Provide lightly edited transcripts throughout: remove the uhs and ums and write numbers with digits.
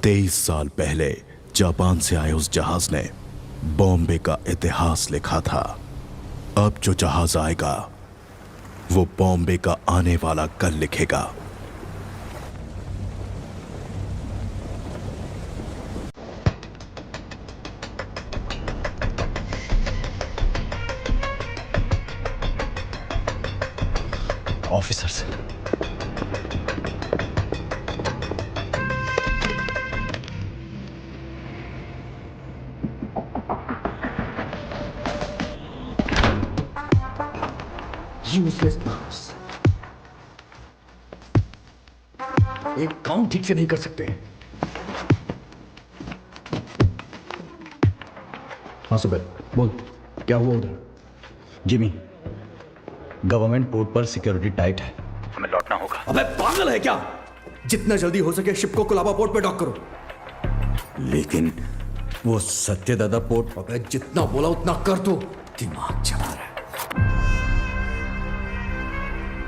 23 साल पहले जापान से आए उस जहाज ने बॉम्बे का इतिहास लिखा था। अब जो जहाज आएगा वो बॉम्बे का आने वाला कल लिखेगा। ऑफिसर्स, यूजलेस बॉस, एक काम ठीक से नहीं कर सकते। हाँ सुबेर, बोल क्या हुआ उधर? जिमी, गवर्नमेंट पोर्ट पर सिक्योरिटी टाइट है, हमें लौटना होगा। अबे पागल है क्या? जितना जल्दी हो सके शिप को कोलाबा पोर्ट पे डॉक करो। लेकिन वो सत्यदादा पोर्ट। अबे जितना बोला उतना कर दो। दिमाग चला रहा है।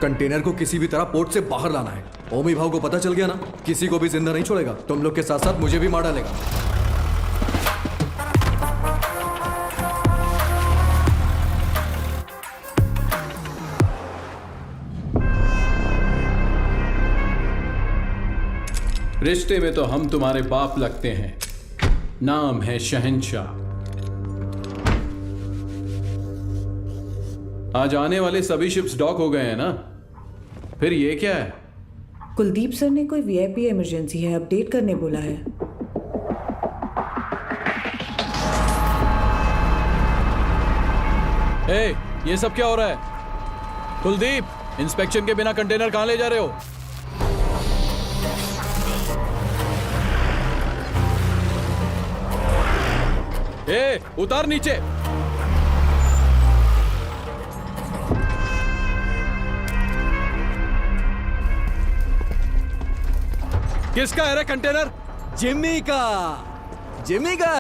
कंटेनर को किसी भी तरह पोर्ट से बाहर लाना है। ओमी भाव को पता चल गया ना, किसी को भी जिंदा नहीं छोड़ेगा। तुम लोग के साथ साथ मुझे भी मार डालेगा। रिश्ते में तो हम तुम्हारे बाप लगते हैं, नाम है शहंशाह। आज आने वाले सभी शिप्स डॉक हो गए हैं ना, फिर ये क्या है? कुलदीप सर ने कोई वीआईपी इमरजेंसी है अपडेट करने बोला है। ए, ये सब क्या हो रहा है? कुलदीप, इंस्पेक्शन के बिना कंटेनर कहां ले जा रहे हो? ए, उतार नीचे। किसका है रे कंटेनर? जिमी का। जिमी का।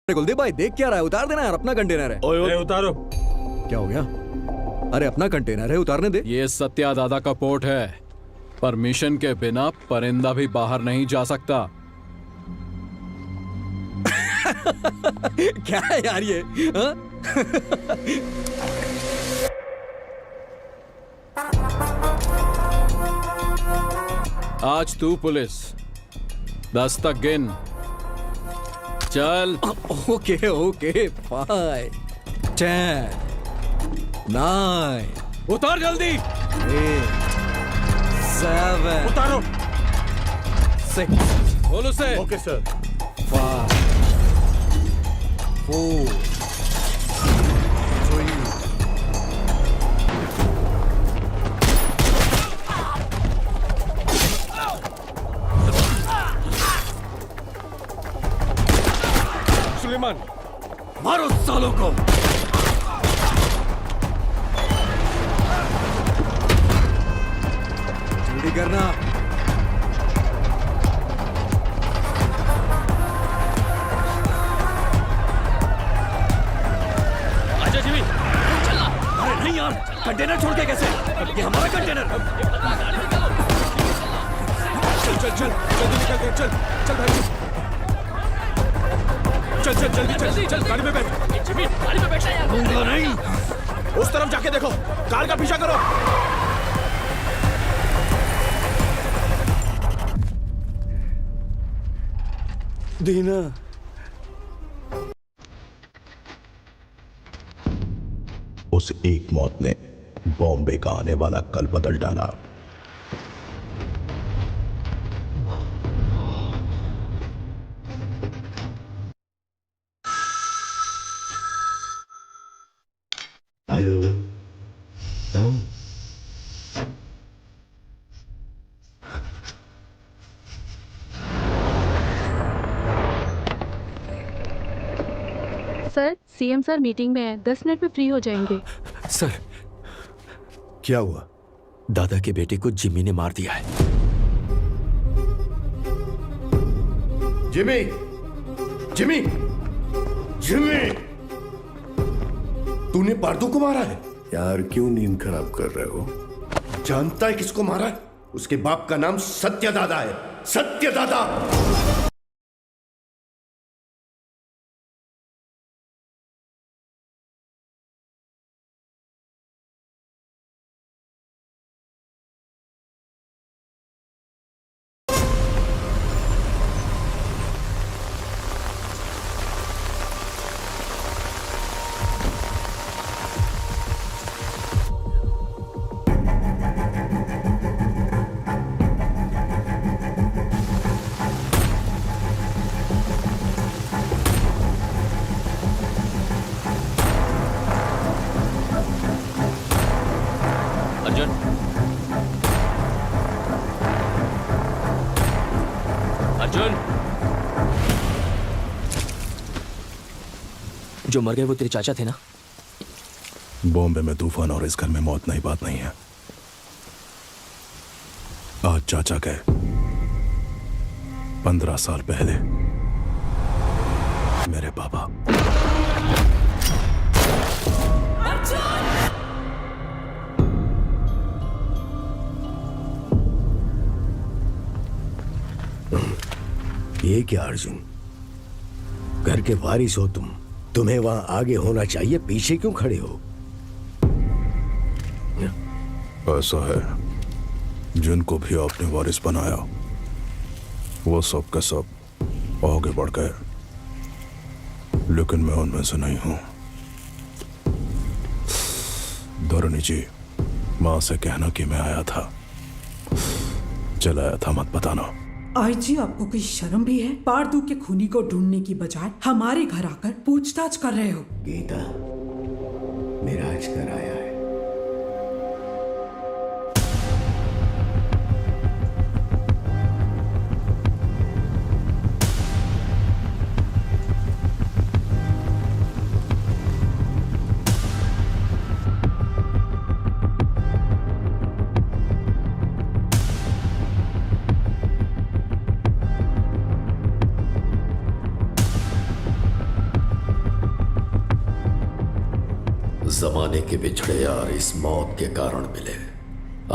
कुलदीप भाई देख क्या रहा है? उतार देना यार, अपना कंटेनर है। ओए उतारो। क्या हो गया? अरे अपना कंटेनर है, उतारने दे। ये सत्या दादा का पोर्ट है। परमिशन के बिना परिंदा भी बाहर नहीं जा सकता। क्या है यार ये? हा? आज तू पुलिस, 10 तक गिन। चल। ओके ओके, 5 10 9 उतार जल्दी। 8 7 उतारो। 6 बोल उसे। Okay sir. 5 4 3 सुलेमान, मारो सालों को। जल्दी करना। आजा जिमी। अरे नहीं यार, कंटेनर छोड़ के कैसे? ये हमारा कंटेनर। चल चल चल, जल्दी निकल के चल। चल भाई, चल चल जल्दी चल चल, गाड़ी में बैठ। जिमी, गाड़ी में बैठ यार। दूंगा नहीं। उस तरफ जाके देखो, कार का पीछा करो। दीना। उस एक मौत ने बॉम्बे का आने वाला कल बदल डाला। सर, सीएम सर मीटिंग में है, 10 मिनट में फ्री हो जाएंगे। सर, क्या हुआ? दादा के बेटे को जिमी ने मार दिया है। जिमी, जिमी, जिमी, तूने पारदू को मारा है? यार क्यों नींद खराब कर रहे हो? जानता है किसको मारा है? उसके बाप का नाम सत्यदादा है। सत्यदादा। अर्जुन, अर्जुन, जो मर गए वो तेरे चाचा थे ना? बॉम्बे में तूफान और इस घर में मौत नई बात नहीं है। आज चाचा गए, 15 साल पहले मेरे पापा। ये क्या अर्जुन, घर के वारिस हो तुम, तुम्हें वहां आगे होना चाहिए, पीछे क्यों खड़े हो? ऐसा है, जिनको भी आपने वारिस बनाया वो सब का सब आगे बढ़ गए, लेकिन मैं उनमें से नहीं हूं। धरणी जी, मां से कहना कि मैं आया था, चलाया था, मत बताना। आई जी, आपको कोई शर्म भी है? पारदू के खूनी को ढूंढने की बजाय हमारे घर आकर पूछताछ कर रहे हो। गीता, मेरा आज घर आया है। जमाने के बिछड़े यार इस मौत के कारण मिले,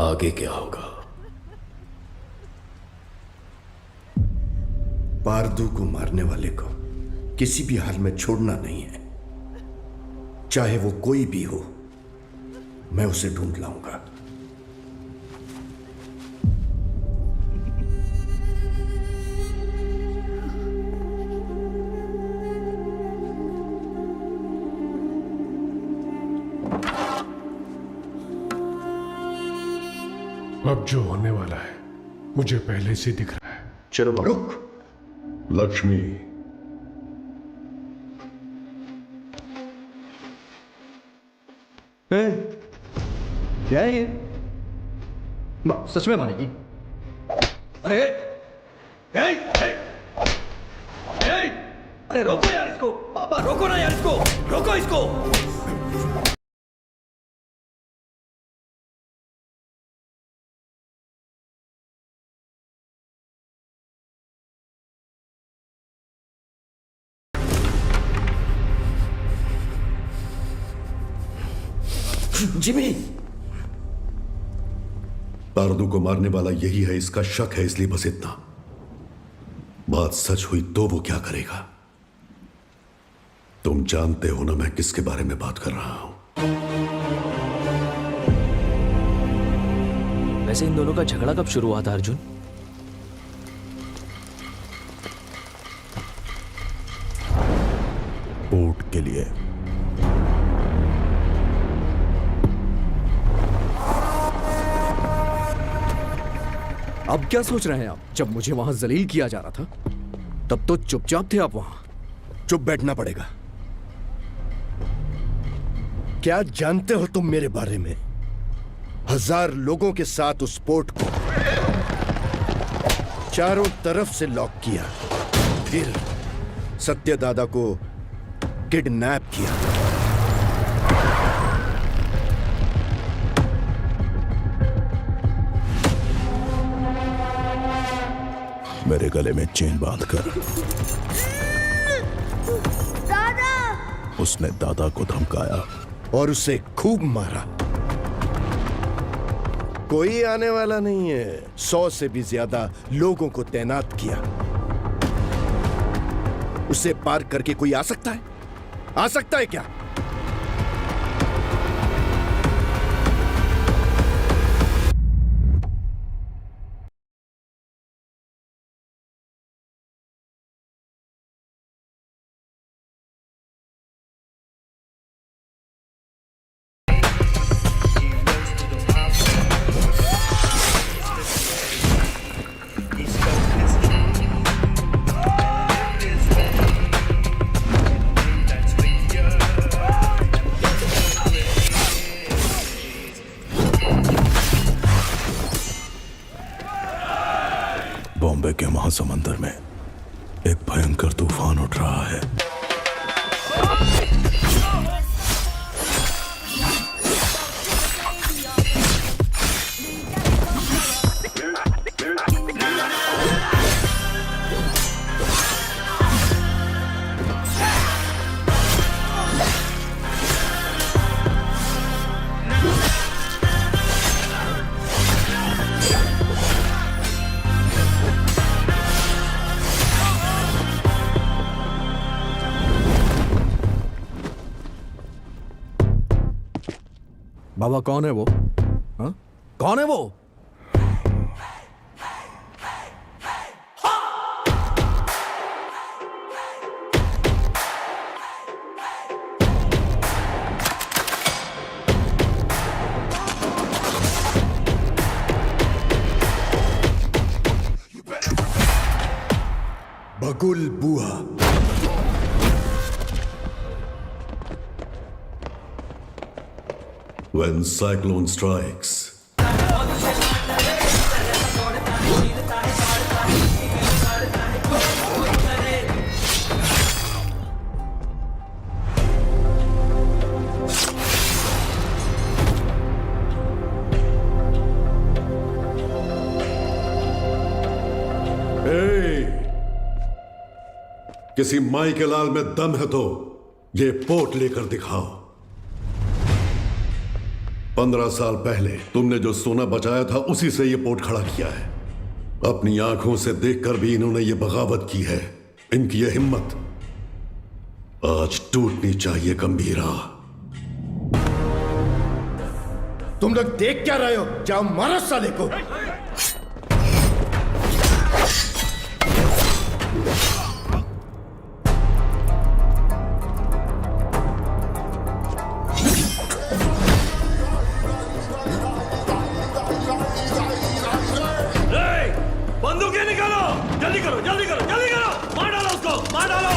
आगे क्या होगा? पारदू को मारने वाले को किसी भी हाल में छोड़ना नहीं है, चाहे वो कोई भी हो। मैं उसे ढूंढ लाऊंगा। अब जो होने वाला है मुझे पहले से दिख रहा है। चलो रुक। लक्ष्मी, क्या है ये? सच में मारेगी? अरे अरे रोको यार इसको, पापा रोको ना यार इसको, रोको इसको। जिमी, पारदू को मारने वाला यही है, इसका शक है, इसलिए बस इतना। बात सच हुई तो वो क्या करेगा? तुम जानते हो ना मैं किसके बारे में बात कर रहा हूं। वैसे इन दोनों का झगड़ा कब शुरू हुआ था अर्जुन? पोर्ट के लिए। अब क्या सोच रहे हैं आप? जब मुझे वहां जलील किया जा रहा था तब तो चुपचाप थे आप वहां। चुप बैठना पड़ेगा। क्या जानते हो तुम मेरे बारे में? 1000 लोगों के साथ उस पोर्ट को चारों तरफ से लॉक किया, फिर सत्यदादा को किडनैप किया। मेरे गले में चेन बांधकर दादा! उसने दादा को धमकाया और उसे खूब मारा। कोई आने वाला नहीं है। 100 से भी ज्यादा लोगों को तैनात किया। उसे पार करके कोई आ सकता है? आ सकता है क्या? बॉम्बे के महासमुंदर में एक भयंकर तूफान उठ रहा है। बाबा कौन है वो? हाँ? कौन है वो? बगुल बुआ। When cyclone strikes, किसी माई के लाल में दम है तो ये पोर्ट लेकर दिखाओ। 15 साल पहले तुमने जो सोना बचाया था उसी से ये पोर्ट खड़ा किया है। अपनी आंखों से देखकर भी इन्होंने ये बगावत की है। इनकी ये हिम्मत आज टूटनी चाहिए गंभीरा। तुम लोग देख क्या रहे हो? जाओ मारो साले को। बंदूकें निकालो, जल्दी करो, जल्दी करो, जल्दी करो, मार डालो उसको, मार डालो।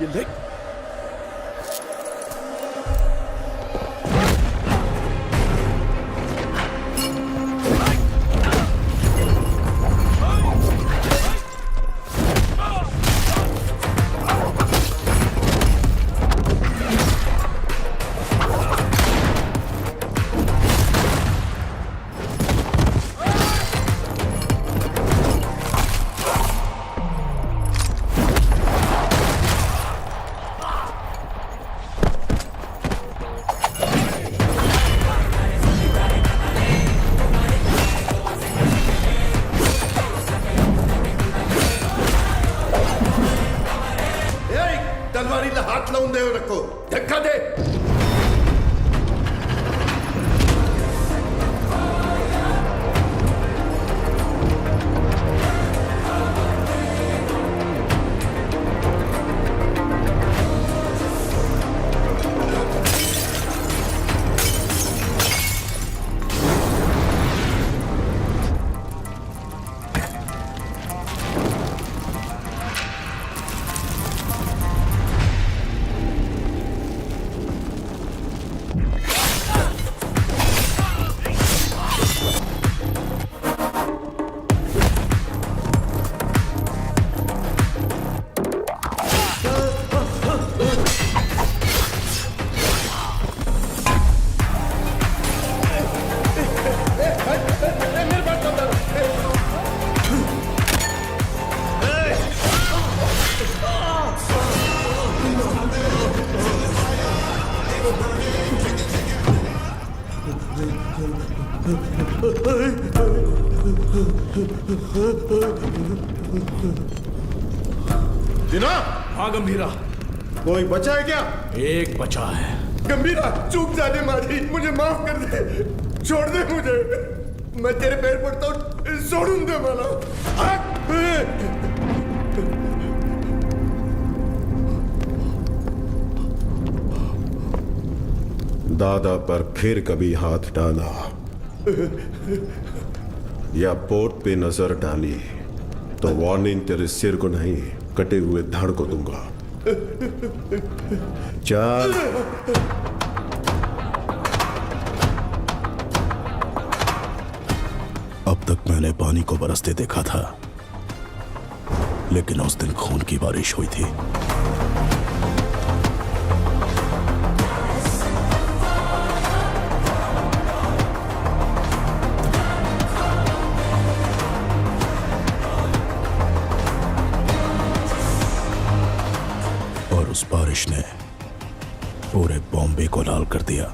ये ले। तलवारीला हात लावून देऊ नको, धक्का दे। दिना, हाँ गंभीरा, कोई बचा है क्या? एक बचा है। गंभीरा, चूक जाने मारी, मुझे माफ कर दे, छोड़ दे मुझे, मैं तेरे पैर पड़ता हूँ, छोड़ूं दे मला। दादा पर फिर कभी हाथ डाला या पोर्ट पे नजर डाली तो वार्निंग तेरे सिर को नहीं, कटे हुए धड़ को दूंगा। चल। अब तक मैंने पानी को बरसते देखा था, लेकिन उस दिन खून की बारिश हुई थी। और उस बारिश ने पूरे बॉम्बे को लाल कर दिया।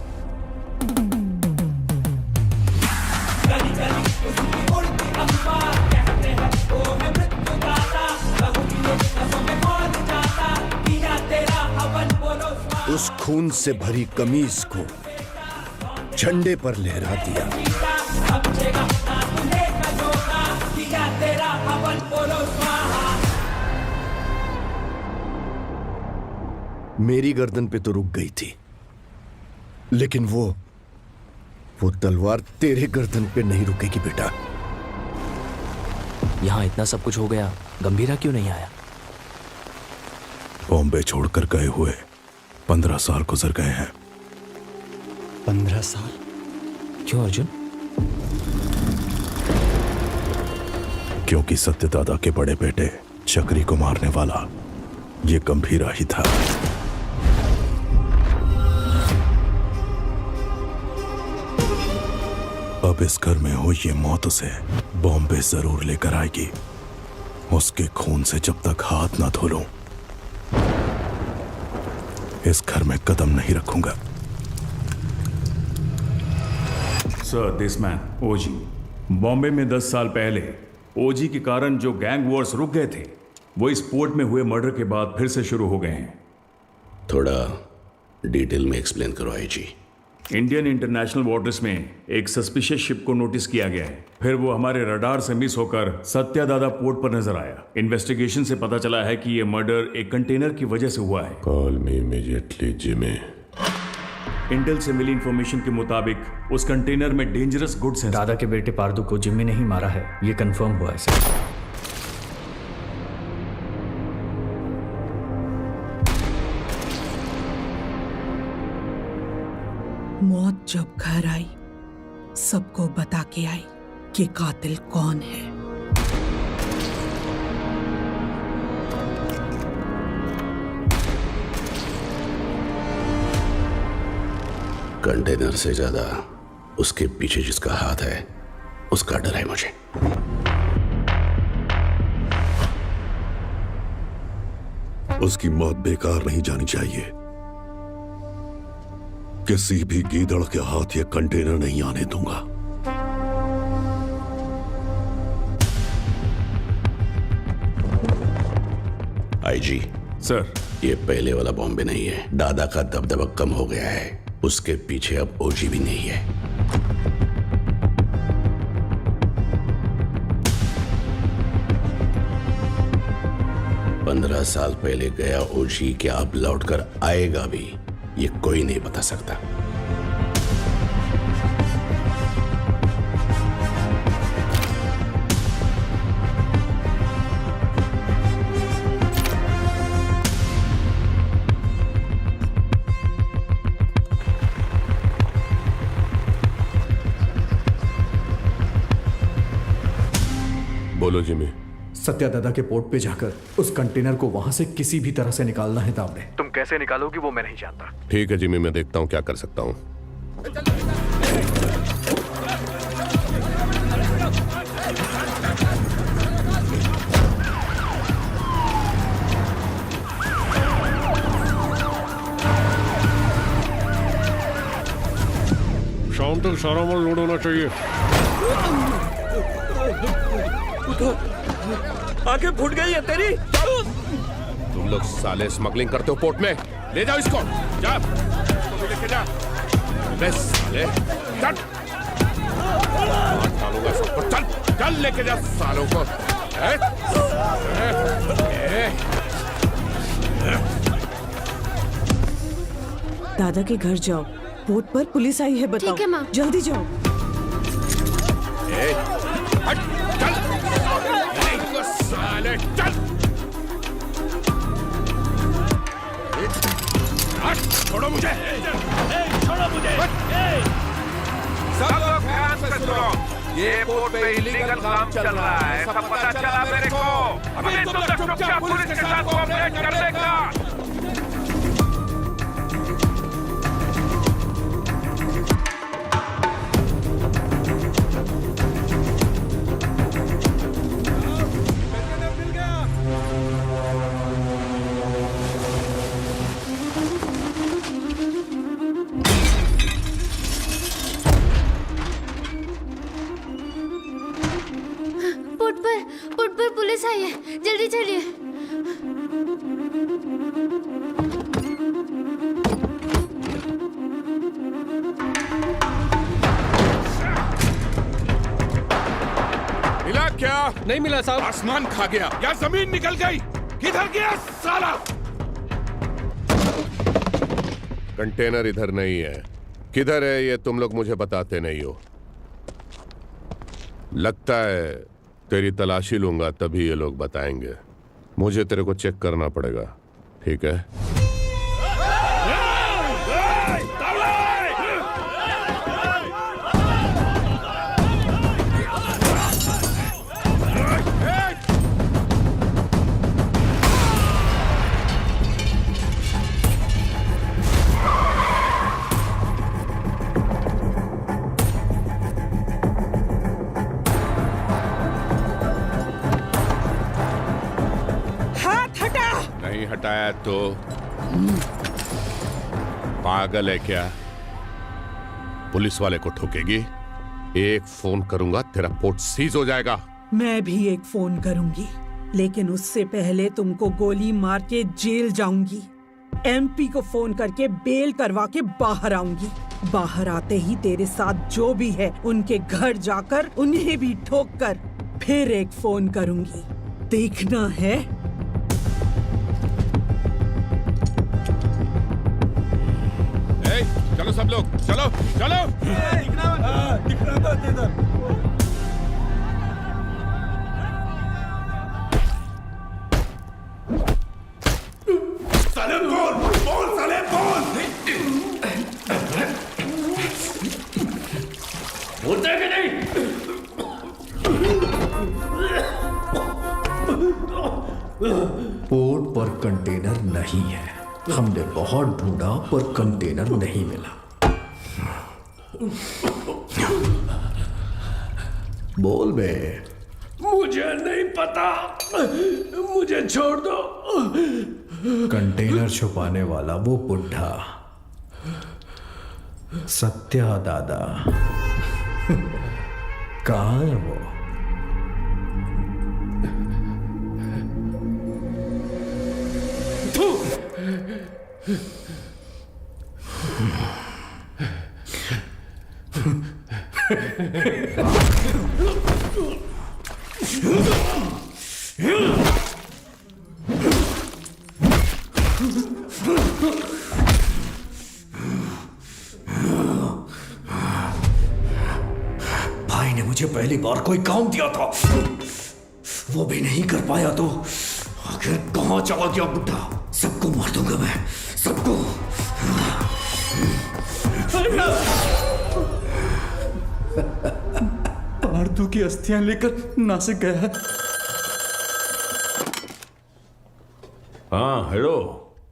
उस खून से भरी कमीज को झंडे पर लहरा दिया। मेरी गर्दन पे तो रुक गई थी, लेकिन वो तलवार तेरे गर्दन पे नहीं रुकेगी बेटा। यहाँ इतना सब कुछ हो गया, गंभीरा क्यों नहीं आया? बॉम्बे छोड़कर गए हुए 15 साल गुजर गए हैं। 15 साल? क्यों अर्जुन? क्योंकि सत्यदादा के बड़े बेटे चक्री को मारने वाला ये गंभीरा ही था। अब इस घर में हुई ये मौत उसे बॉम्बे जरूर लेकर आएगी। उसके खून से जब तक हाथ ना धो लूं, इस घर में कदम नहीं रखूंगा। सर, दिस मैन ओजी बॉम्बे में 10 साल पहले ओजी के कारण जो गैंग वॉर्स रुक गए थे, वो इस पोर्ट में हुए मर्डर के बाद फिर से शुरू हो गए हैं। थोड़ा डिटेल में एक्सप्लेन करो आईजी। इंडियन इंटरनेशनल वाटर्स में एक सस्पिशियस शिप को नोटिस किया गया है। फिर वो हमारे रडार से मिस होकर सत्यादादा पोर्ट पर नजर आया। इन्वेस्टिगेशन से पता चला है कि ये मर्डर एक कंटेनर की वजह से हुआ है। Call me immediately Jimmy. Intel से मिली इंफॉर्मेशन के मुताबिक उस कंटेनर में डेंजरस गुड्स हैं। दादा के बेटे पारदू को जिम्मी ने ही मारा है, ये कंफर्म हुआ है सर। मौत जब घर आई, सबको बता के आई कि कातिल कौन है। कंटेनर से ज्यादा उसके पीछे जिसका हाथ है, उसका डर है मुझे। उसकी मौत बेकार नहीं जानी चाहिए। किसी भी गीदड़ के हाथ ये कंटेनर नहीं आने दूंगा। आईजी सर, ये पहले वाला बॉम्बे नहीं है। दादा का दबदबा कम हो गया है, उसके पीछे अब ओजी भी नहीं है। पंद्रह साल पहले गया ओजी क्या अब लौटकर आएगा भी, ये कोई नहीं बता सकता। बोलो जिमी। सत्यादादा के पोर्ट पे जाकर उस कंटेनर को वहां से किसी भी तरह से निकालना है तावड़े। तुम कैसे निकालोगी वो मैं नहीं जानता। ठीक है जिमी, मैं देखता हूं क्या कर सकता हूं। शाम तक सारा माल लोड होना चाहिए। आंखें फूट गई है तेरी। तुम लोग साले स्मगलिंग करते हो पोर्ट में, ले जाओ इसको, जा इसको भी लेके जा। अबे साले चल, डालूंगा सबको, चल चल लेके जा सालों को। दादा के घर जाओ, बोट पर पुलिस आई है, बताओ। ठीक है माँ। जल्दी जाओ। हट, चल साले, चल हट, छोड़ो मुझे, छोड़ो मुझे। सब लोग ध्यान से सुनो, ये पोर्ट पे इलीगल काम चल रहा है, सब पता चला मेरे को। अभी तुम लोग चुपचाप पुलिस के साथ कोऑपरेट कर लेगा। पोर्ट पर पुलिस आई है, जल्दी चलिए। मिला क्या? नहीं मिला साहब। आसमान खा गया या जमीन निकल गई? किधर गया साला? कंटेनर इधर नहीं है, किधर है ये तुम लोग मुझे बताते नहीं हो। लगता है तेरी तलाशी लूंगा तभी ये लोग बताएंगे। मुझे तेरे को चेक करना पड़ेगा, ठीक है? नहीं हटाया तो पागल है क्या? पुलिस वाले को ठोकेगी? एक फोन करूंगा तेरा पोर्ट सीज हो जाएगा। मैं भी एक फोन करूंगी, लेकिन उससे पहले तुमको गोली मार के जेल जाऊंगी। एमपी को फोन करके बेल करवा के बाहर आऊंगी। बाहर आते ही तेरे साथ जो भी है उनके घर जाकर उन्हें भी ठोक कर फिर एक फोन करूंगी। देखना है? चलो सब लोग, चलो चलो। साले बोल साले बोल। बोलते हैं कि नहीं? पोर्ट पर कंटेनर नहीं है। हमने बहुत ढूंढा पर कंटेनर नहीं मिला। बोल बे। मुझे नहीं पता, मुझे छोड़ दो। कंटेनर छुपाने वाला वो बुढ़ा सत्या दादा कहाँ है वो? भाई ने मुझे पहली बार कोई काम दिया था, वो भी नहीं कर पाया तो आखिर कहां चला गया बुढ़ा? सबको मार दूंगा मैं, सबको। पार्थू की अस्थियां लेकर नासिक गया है। हाँ हेलो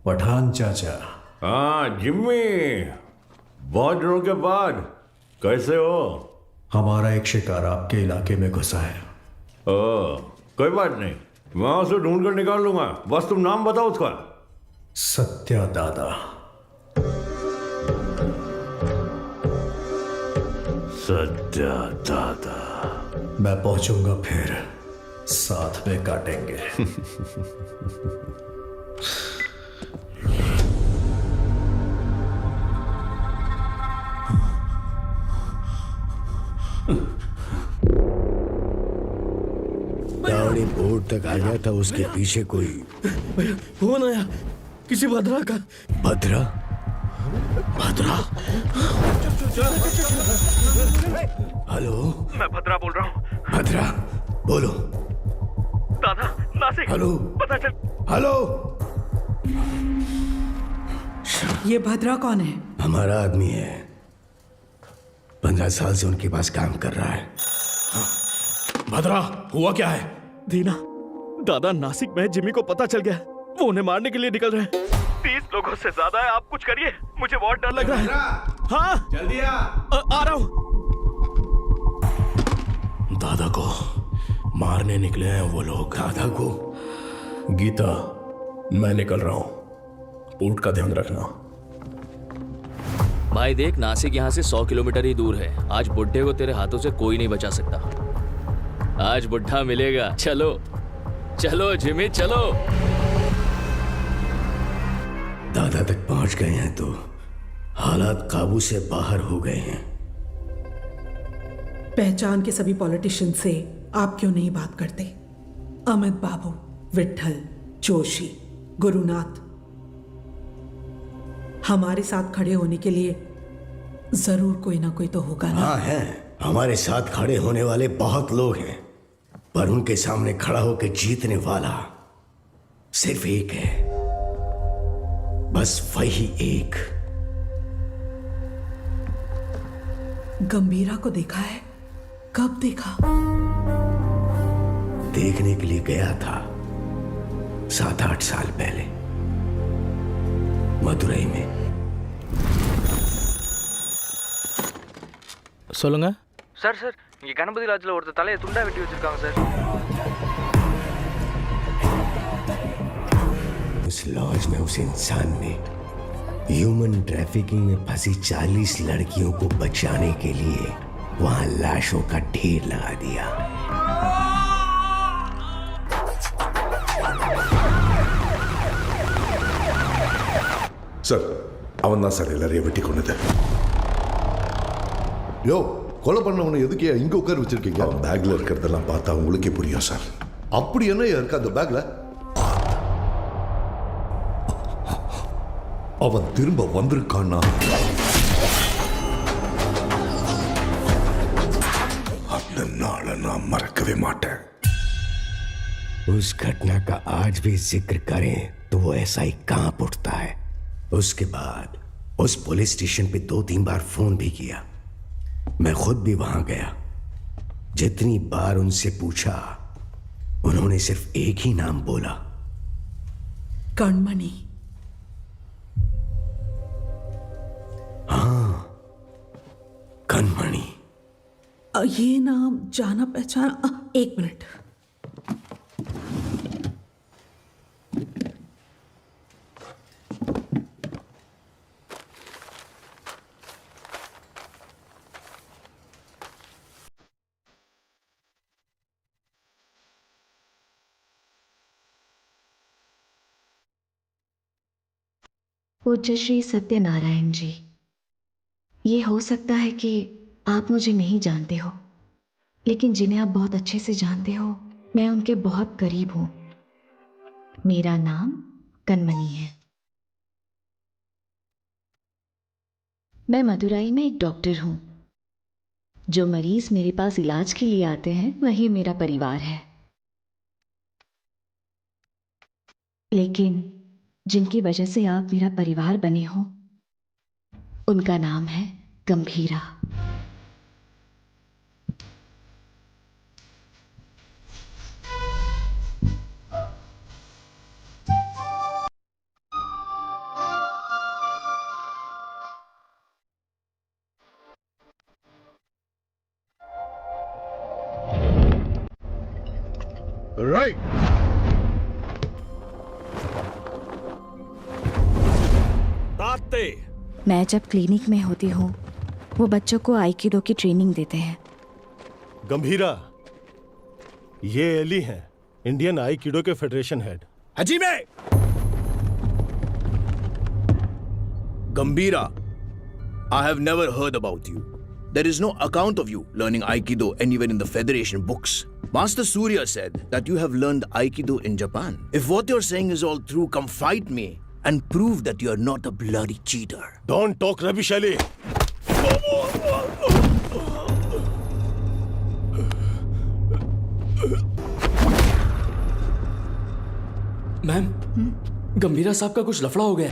पठान चाचा। हाँ जिम्मी, बहुत दिनों के बाद कैसे हो? हमारा एक शिकार आपके इलाके में घुसा है। कोई बात नहीं, मैं उसे ढूंढ कर निकाल लूंगा, बस तुम नाम बताओ उसका। सत्या दादा। सत्या दादा। मैं पहुंचूंगा फिर साथ में काटेंगे। गाड़ी बोर्ड तक आ गया था, उसके पीछे कोई फोन आया किसी भद्रा का। भद्रा? भद्रा? हेलो, मैं भद्रा बोल रहा हूँ। भद्रा बोलो। दादा नासिक। हेलो, पता चल। हेलो। ये भद्रा कौन है? हमारा आदमी है, 15 साल से उनके पास काम कर रहा है। भद्रा, हुआ क्या है? दीना, दादा नासिक में जिमी को पता चल गया, वो उन्हें मारने के लिए निकल रहे हैं। 30 लोगों से ज्यादा है, आप कुछ करिए, मुझे बहुत डर लग रहा है। हाँ जल्दी आ रहा हूँ। दादा को मारने निकले हैं वो लोग। दादा को? गीता, मैं निकल रहा हूँ, पोर्ट का ध्यान रखना। भाई देख, नासिक यहाँ से 100 किलोमीटर ही दूर है। आज बुड्ढे को तेरे हाथों से कोई नहीं बचा सकता। आज बुड्ढा मिलेगा। चलो चलो जिमी चलो। दादा तक पहुंच गए हैं तो हालात काबू से बाहर हो गए हैं। पहचान के सभी पॉलिटिशियन से आप क्यों नहीं बात करते? अमित बाबू, विट्ठल, जोशी, गुरुनाथ, हमारे साथ खड़े होने के लिए जरूर कोई ना कोई तो होगा ना? हाँ है, हमारे साथ खड़े होने वाले बहुत लोग हैं, पर उनके सामने खड़ा होकर जीतने वाला सिर्फ एक है, बस वही एक। गंभीरा को देखा है? कब देखा? देखने के लिए गया था 7-8 साल पहले मदुरई में। சொல்லுங்க சார் சார் இங்க கணபதி லாட்ஜ்ல ஒருத்தர் தலையை துண்டா வெட்டி வச்சிருக்காங்க சார்। उस लॉज में उस इंसान ने ह्यूमन ट्रैफिकिंग में फंसी 40 लड़कियों को बचाने के लिए वहां लाशों का ढेर लगा दिया। சார், அவன் தான் சார் எல்லாரையும் வெட்டி கொண்டது. யோ, கொலை பண்ணவனை எதுக்கே இங்க உட்கார வச்சிருக்கீங்க? அவன் பேக்ல இருக்கிறதெல்லாம் பார்த்தா உங்களுக்கே புரியும் சார். அப்படி என்ன இருக்கு அந்த பேக்ல? அவன் திரும்ப வந்திருக்கான்னா அந்த நாளை நான் மறக்கவே மாட்டேன். उस घटना का आज भी जिक्र करें तो वो ऐसा ही कांप उठता है। उसके बाद उस पुलिस स्टेशन पे 2-3 बार फोन भी किया। मैं खुद भी वहां गया। जितनी बार उनसे पूछा, उन्होंने सिर्फ एक ही नाम बोला, कणमणि। हाँ, कणमणि। ये नाम जाना पहचाना। 1 मिनट। पूज्य श्री सत्यनारायण जी, ये हो सकता है कि आप मुझे नहीं जानते हो, लेकिन जिन्हें आप बहुत अच्छे से जानते हो, मैं उनके बहुत करीब हूं। मेरा नाम कणमणि है। मैं मदुरई में एक डॉक्टर हूं। जो मरीज मेरे पास इलाज के लिए आते हैं वही मेरा परिवार है, लेकिन जिनकी वजह से आप मेरा परिवार बने हो, उनका नाम है गंभीरा। राइट। मैं जब क्लिनिक में होती हूँ, वो बच्चों को आइकिडो की ट्रेनिंग देते हैं। गंभीरा, ये एली हैं, इंडियन आईकिडो के federation head. Hajime Gambhira, I have never heard about you. There is no account of you learning Aikido anywhere in the Federation books. Master Surya said that you have learned Aikido in Japan. If what you're saying is all true, come fight me and prove that you're not a bloody cheater. Don't talk rubbish, Ali. Ma'am, Gambhira साहब का कुछ लफड़ा हो गया।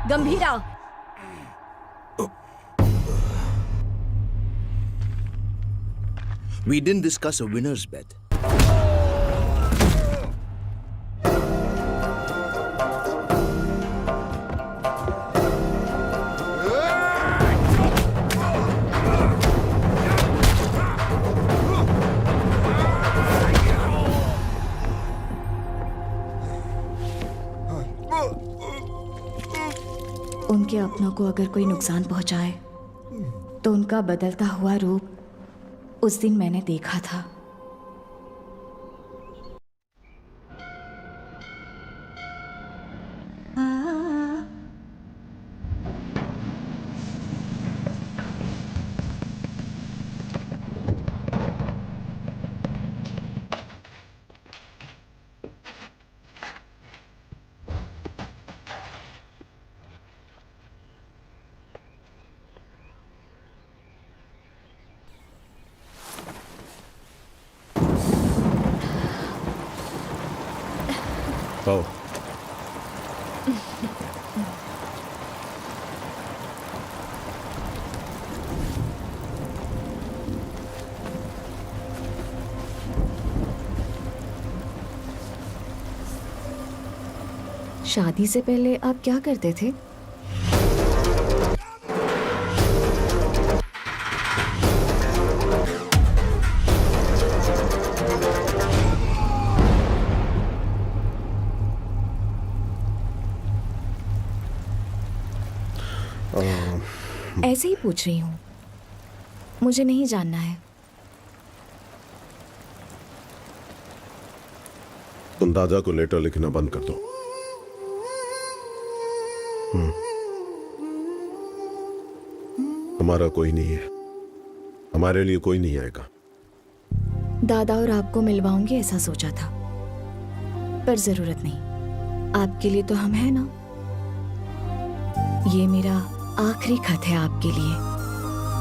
गंभीरा, We didn't discuss a winner's bet. उनके अपनों को अगर कोई नुकसान पहुंचाए तो उनका बदलता हुआ रूप उस दिन मैंने देखा था। आओ। शादी से पहले आप क्या करते थे? ऐसे ही पूछ रही हूँ, मुझे नहीं जानना है। तुम दादा को लेटर लिखना बंद कर दो। हमारा कोई नहीं है, हमारे लिए कोई नहीं आएगा। दादा और आपको मिलवाऊंगी ऐसा सोचा था, पर जरूरत नहीं। आपके लिए तो हम हैं ना। ये मेरा आखिरी खत है आपके लिए।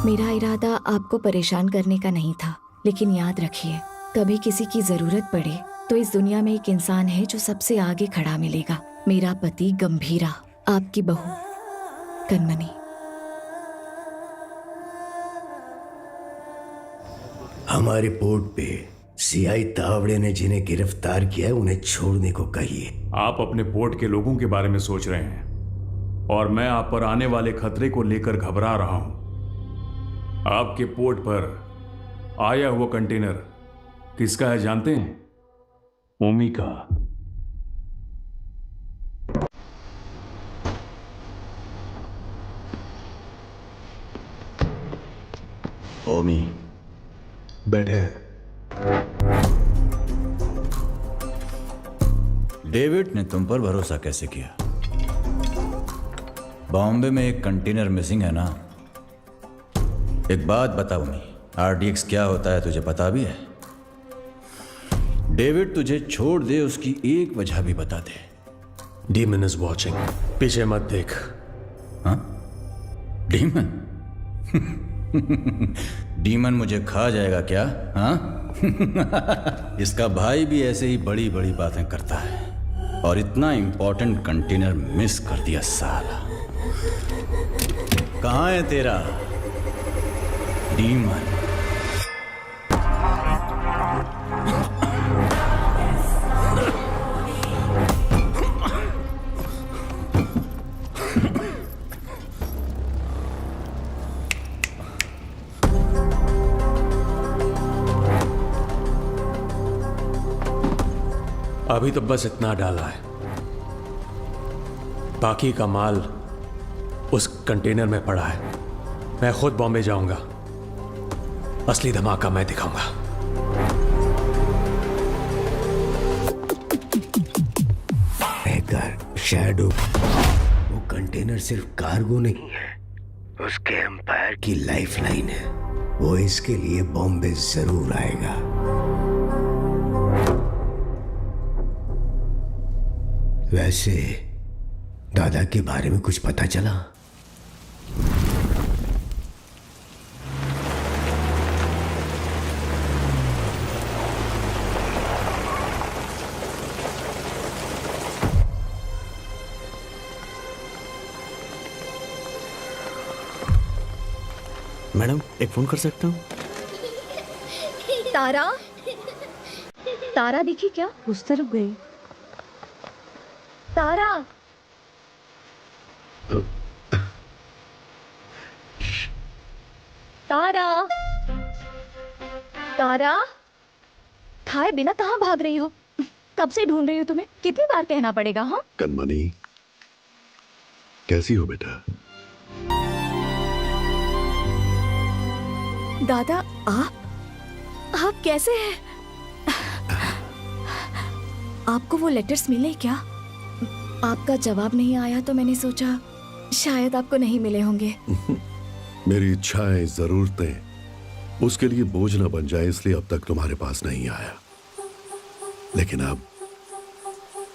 मेरा इरादा आपको परेशान करने का नहीं था, लेकिन याद रखिए, कभी किसी की जरूरत पड़े तो इस दुनिया में एक इंसान है जो सबसे आगे खड़ा मिलेगा। मेरा पति गंभीरा, आपकी बहू कनमनी। हमारे पोर्ट पे सीआई तावड़े ने जिन्हें गिरफ्तार किया है उन्हें छोड़ने को कहिए। आप अपने पोर्ट के लोगों के बारे में सोच रहे हैं और मैं आप पर आने वाले खतरे को लेकर घबरा रहा हूं। आपके पोर्ट पर आया हुआ कंटेनर किसका है जानते हैं? ओमी का। ओमी बैठे। डेविड ने तुम पर भरोसा कैसे किया? बॉम्बे में एक कंटेनर मिसिंग है ना। एक बात बता ओमी, आरडीएक्स क्या होता है तुझे पता भी है? डेविड तुझे छोड़ दे उसकी एक वजह भी बता दे। डीमन इज वॉचिंग, पीछे मत देख। हाँ? डीमन? डीमन मुझे खा जाएगा क्या? हाँ? इसका भाई भी ऐसे ही बड़ी बड़ी बातें करता है और इतना इंपॉर्टेंट कंटेनर मिस कर दिया साला। कहाँ है तेरा डीमन? अभी तो बस इतना डाला है, बाकी का माल उस कंटेनर में पड़ा है। मैं खुद बॉम्बे जाऊंगा, असली धमाका मैं दिखाऊंगा। शैडो, वो कंटेनर सिर्फ कार्गो नहीं है, उसके एम्पायर की लाइफलाइन है। वो इसके लिए बॉम्बे जरूर आएगा। वैसे दादा के बारे में कुछ पता चला? मैडम, एक फोन कर सकता हूँ? तारा, तारा दिखी क्या? उस तरफ गई। तारा, तारा, तारा, खाए बिना कहाँ भाग रही हो? कब से ढूंढ रही हो तुम्हें, कितनी बार कहना पड़ेगा? हाँ कनमनी, कैसी हो बेटा? दादा, आप कैसे हैं? आपको वो लेटर्स मिले क्या? आपका जवाब नहीं आया तो मैंने सोचा शायद आपको नहीं मिले होंगे। मेरी इच्छाएं, जरूरतें उसके लिए बोझ न बन जाए, इसलिए अब तक तुम्हारे पास नहीं आया। लेकिन अब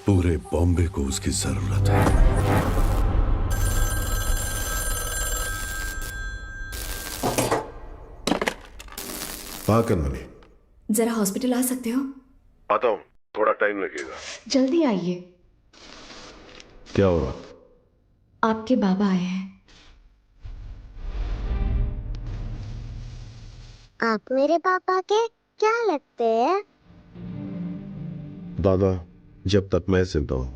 पूरे बॉम्बे को उसकी जरूरत है। हाँ कनमनी, जरा हॉस्पिटल आ सकते हो? आता हूँ, थोड़ा टाइम लगेगा। जल्दी आइए। क्या हुआ? आपके बाबा आए हैं। आप मेरे पापा के क्या लगते हैं? दादा, जब तक मैं जिंदा हूं,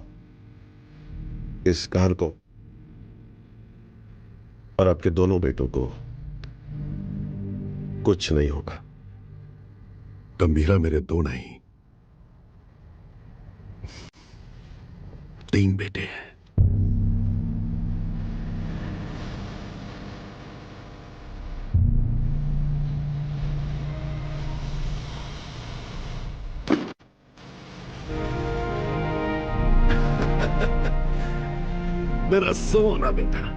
इस घर को और आपके दोनों बेटों को कुछ नहीं होगा। गंभीरा मेरे दो नहीं, 3 बेटे हैं। मेरा सोना बेटा।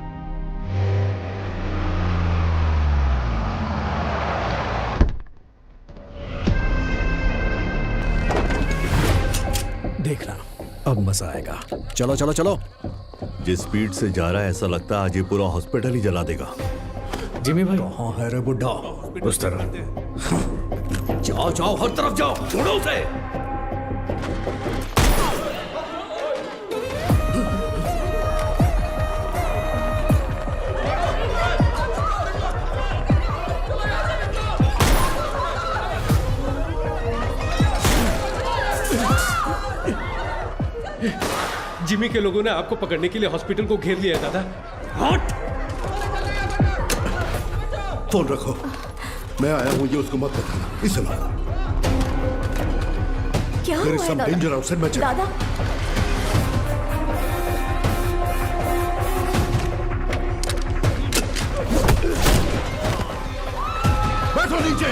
देखना, अब मजा आएगा। चलो चलो चलो। जिस स्पीड से जा रहा है ऐसा लगता है आज ये पूरा हॉस्पिटल ही जला देगा। जिमी भाई, कहाँ है रे बुड्ढा? उस तरफ जाओ जाओ, हर तरफ जाओ, ढूंढो उसे। जिमी के लोगों ने आपको पकड़ने के लिए हॉस्पिटल को घेर लिया है दादा। हट! फोन रखो, मैं आया हूं, ये उसको मत बताना। इसे लो। क्या हुआ है दादा? डेंजर आउटसाइड में। दादा, बैठो नीचे।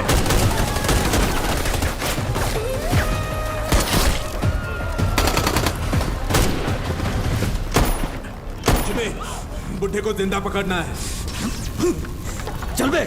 बुढ़े को जिंदा पकड़ना है। चल बे।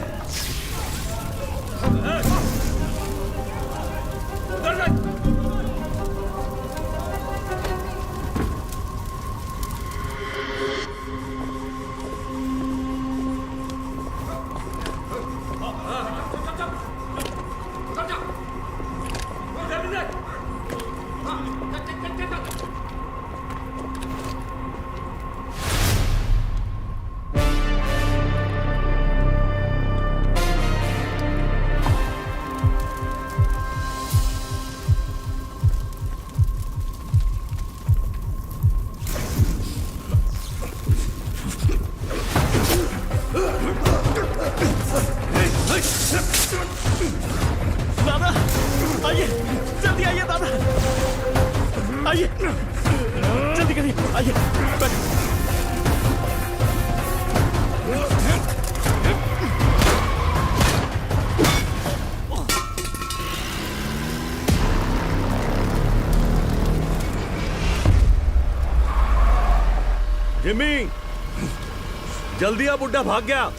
जल्दी आ, बुड्ढा भाग गया।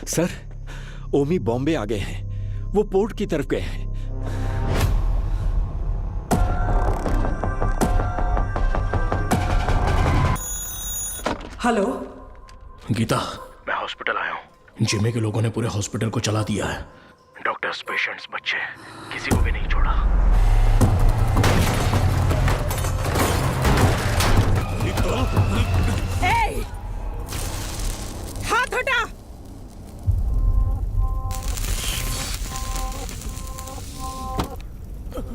सर, ओमी बॉम्बे आ गए हैं। वो पोर्ट की तरफ गए हैं। हेलो गीता, मैं हॉस्पिटल आया हूँ। जिम्मी के लोगों ने पूरे हॉस्पिटल को चला दिया है। डॉक्टर्स, पेशेंट्स, बच्चे, किसी को भी नहीं छोड़ा। हाथ हटा।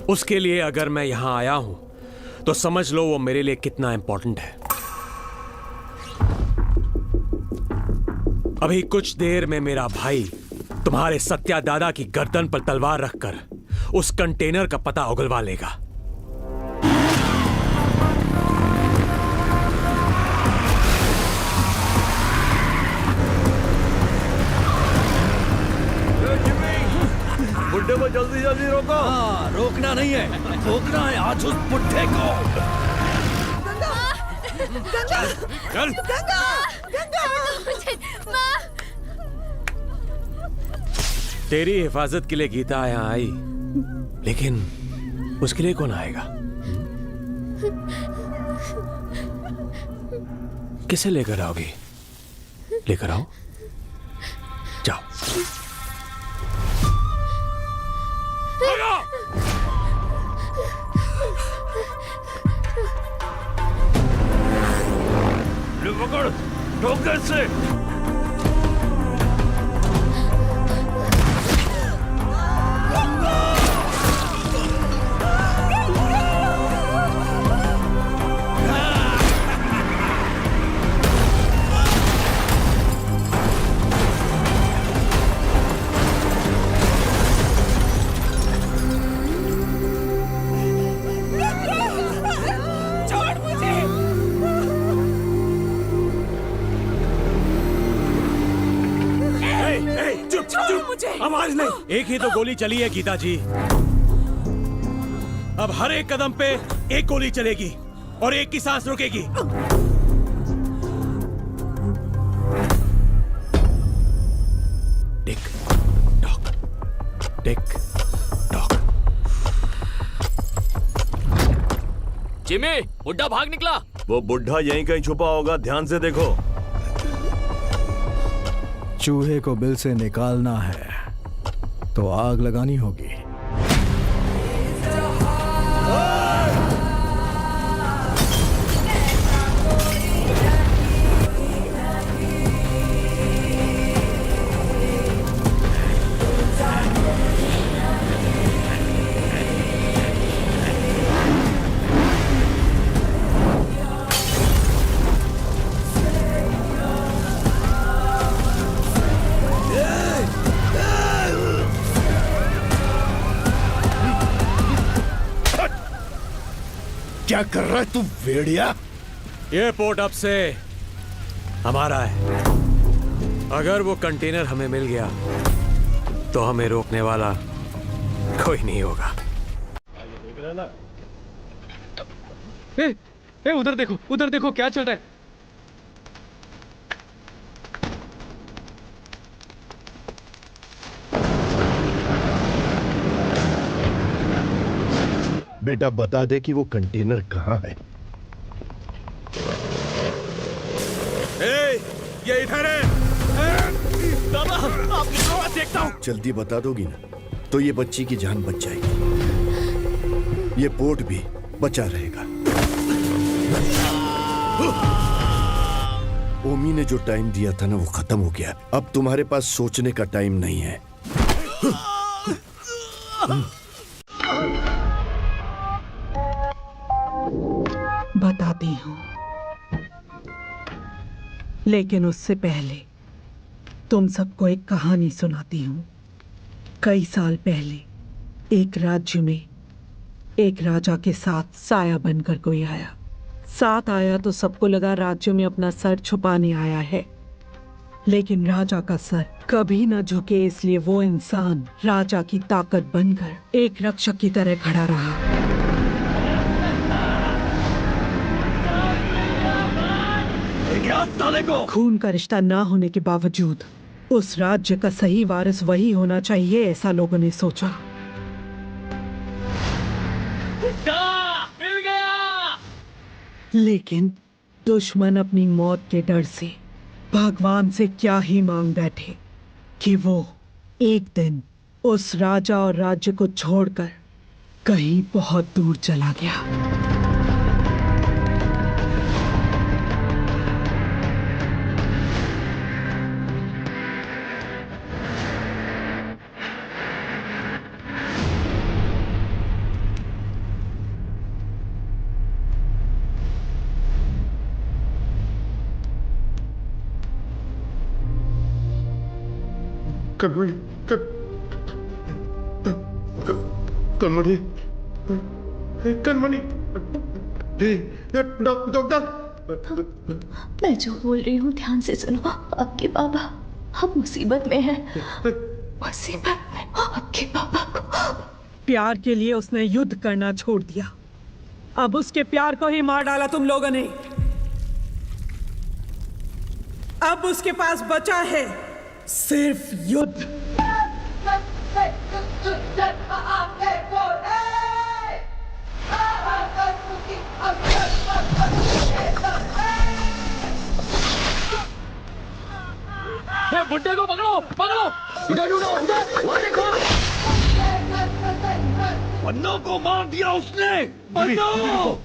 उसके लिए अगर मैं यहां आया हूं तो समझ लो वो मेरे लिए कितना इंपॉर्टेंट है। अभी कुछ देर में मेरा भाई तुम्हारे सत्या दादा की गर्दन पर तलवार रखकर उस कंटेनर का पता उगलवा लेगा। बुड्ढे को जल्दी जल्दी रोको। हाँ, रोकना नहीं है, रोकना है आज उस बुड्ढे को। गंगा, चल। गंगा, गंगा। तेरी हिफाजत के लिए गीता यहां आई, लेकिन उसके लिए कौन आएगा? किसे लेकर आओगी? लेकर आओ, जाओ। पकड़, ठोक दे इससे। छोड़ मुझे। आवाज नहीं। एक ही तो गोली चली है गीता जी। अब हर एक कदम पे एक गोली चलेगी और एक की सांस रुकेगी। Tick tock, tick tock. Jimmy, बुड्ढा भाग निकला। वो बुड्ढा यहीं कहीं छुपा होगा, ध्यान से देखो। चूहे को बिल से निकालना है तो आग लगानी होगी। क्या कर रहा है तू भेड़िया? ये पोर्ट अब से हमारा है। अगर वो कंटेनर हमें मिल गया तो हमें रोकने वाला कोई नहीं होगा। उधर देखो, उधर देखो क्या चल रहा है। बेटा बता दे कि वो कंटेनर कहाँ है। ये इधर है। दादा, आप निकलो, मैं देखता हूँ। जल्दी बता दोगी ना तो ये बच्ची की जान बच जाएगी, ये पोर्ट भी बचा रहेगा। ओमी ने जो टाइम दिया था ना वो खत्म हो गया। अब तुम्हारे पास सोचने का टाइम नहीं है। बताती हूँ, लेकिन उससे पहले तुम सबको एक कहानी सुनाती हूँ। कई साल पहले एक राज्य में एक राजा के साथ साया बनकर कोई आया। साथ आया तो सबको लगा राज्य में अपना सर छुपाने आया है, लेकिन राजा का सर कभी न झुके, इसलिए वो इंसान राजा की ताकत बनकर एक रक्षक की तरह खड़ा रहा। खून का रिश्ता ना होने के बावजूद उस राज्य का सही वारिस वही होना चाहिए, ऐसा लोगों ने सोचा। मिल गया। लेकिन दुश्मन अपनी मौत के डर से भगवान से क्या ही मांग बैठे कि वो एक दिन उस राजा और राज्य को छोड़कर कहीं बहुत दूर चला गया। कनमणि, डॉक्टर। मैं जो बोल रही हूँ ध्यान से सुनो। आपके बाबा अब मुसीबत में है, मुसीबत में। आपके बाबा को प्यार के लिए उसने युद्ध करना छोड़ दिया, अब उसके प्यार को ही मार डाला तुम लोगों ने। अब उसके पास बचा है सिर्फ युद्ध। बुड्ढे को पकड़ो, पकड़ो। इधर ढूंढो, उधर, वहाँ देखो। पन्नों को मार दिया उसने। पन्नों।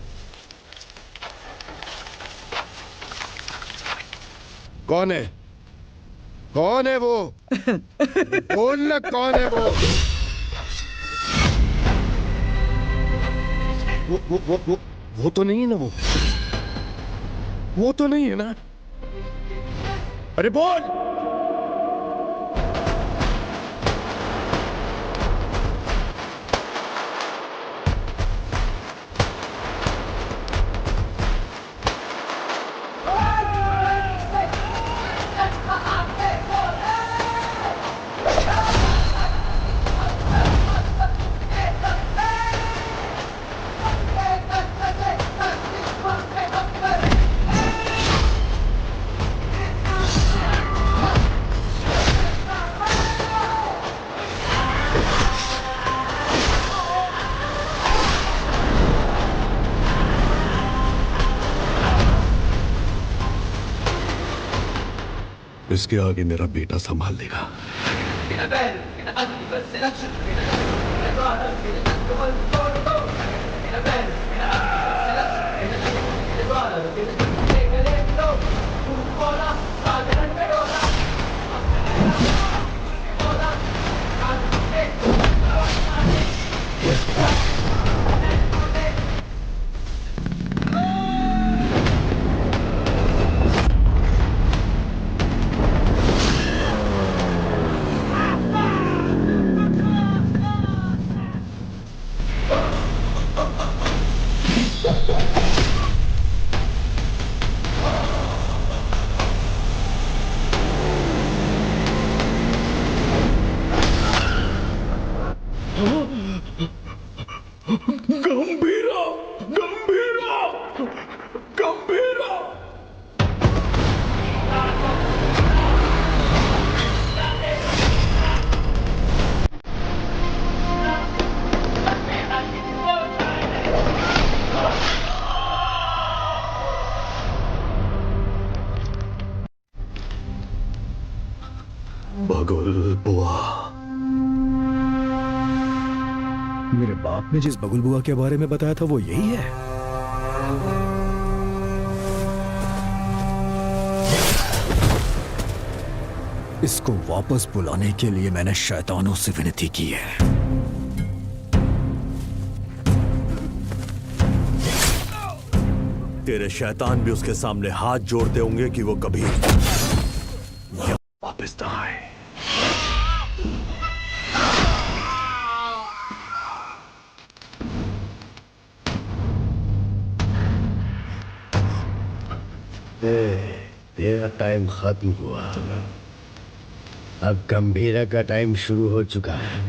कौन है? कौन है वो? बोलना, कौन है वो? वो तो नहीं है ना? वो तो नहीं है ना? अरे बोल! इसके आगे मेरा बेटा संभाल लेगा। गंभीरा, गंभीरा, गंभीरा। बगुल बुआ। मेरे बाप ने जिस बगुल बुआ के बारे में बताया था वो यही है। इसको वापस बुलाने के लिए मैंने शैतानों से विनती की है। तेरे शैतान भी उसके सामने हाथ जोड़ते होंगे कि वो कभी वापस ना आए। टाइम खत्म हुआ, अब गंभीरा का टाइम शुरू हो चुका है।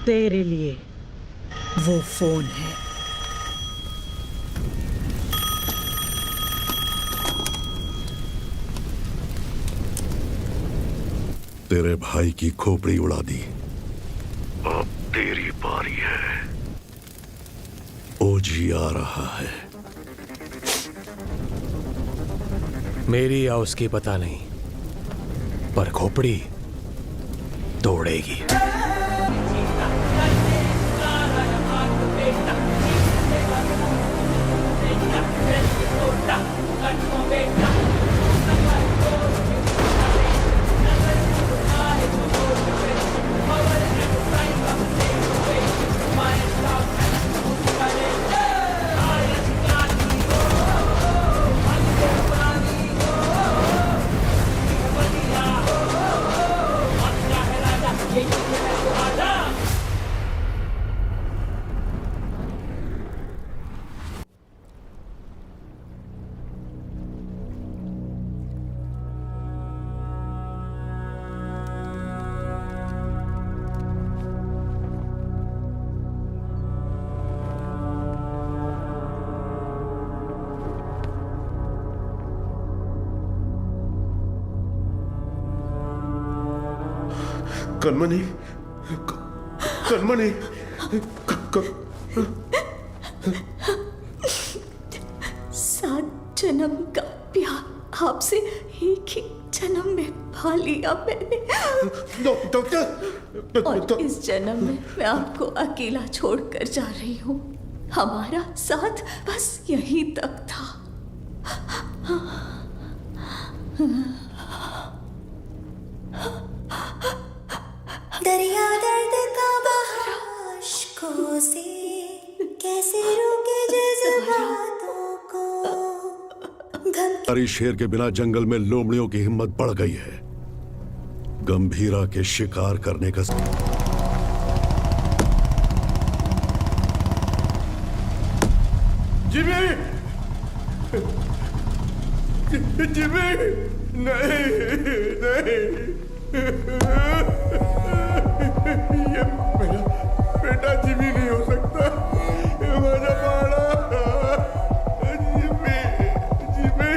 तेरे लिए वो फोन है। तेरे भाई की खोपड़ी उड़ा दी, अब तेरी बारी है। ओजी आ रहा है। मेरी या उसकी पता नहीं, पर खोपड़ी तोड़ेगी। कनमनी, कनमनी, सात जन्म का प्यार आपसे एक ही जन्म में पा लिया मैंने। और इस जन्म में मैं आपको अकेला छोड़कर जा रही हूँ। हमारा साथ बस यहीं तक था। दरिया दर्द का बहा अश्कों से कैसे रोके जज्बातों को। हरी शेर के बिना जंगल में लोमड़ियों की हिम्मत बढ़ गई है। गंभीरा के शिकार करने का जिमी, जिमी, नहीं, नहीं, ये मेरा बेटा जिमी नहीं हो सकता। ये मेरा बाड़ा जिमी, जिमी।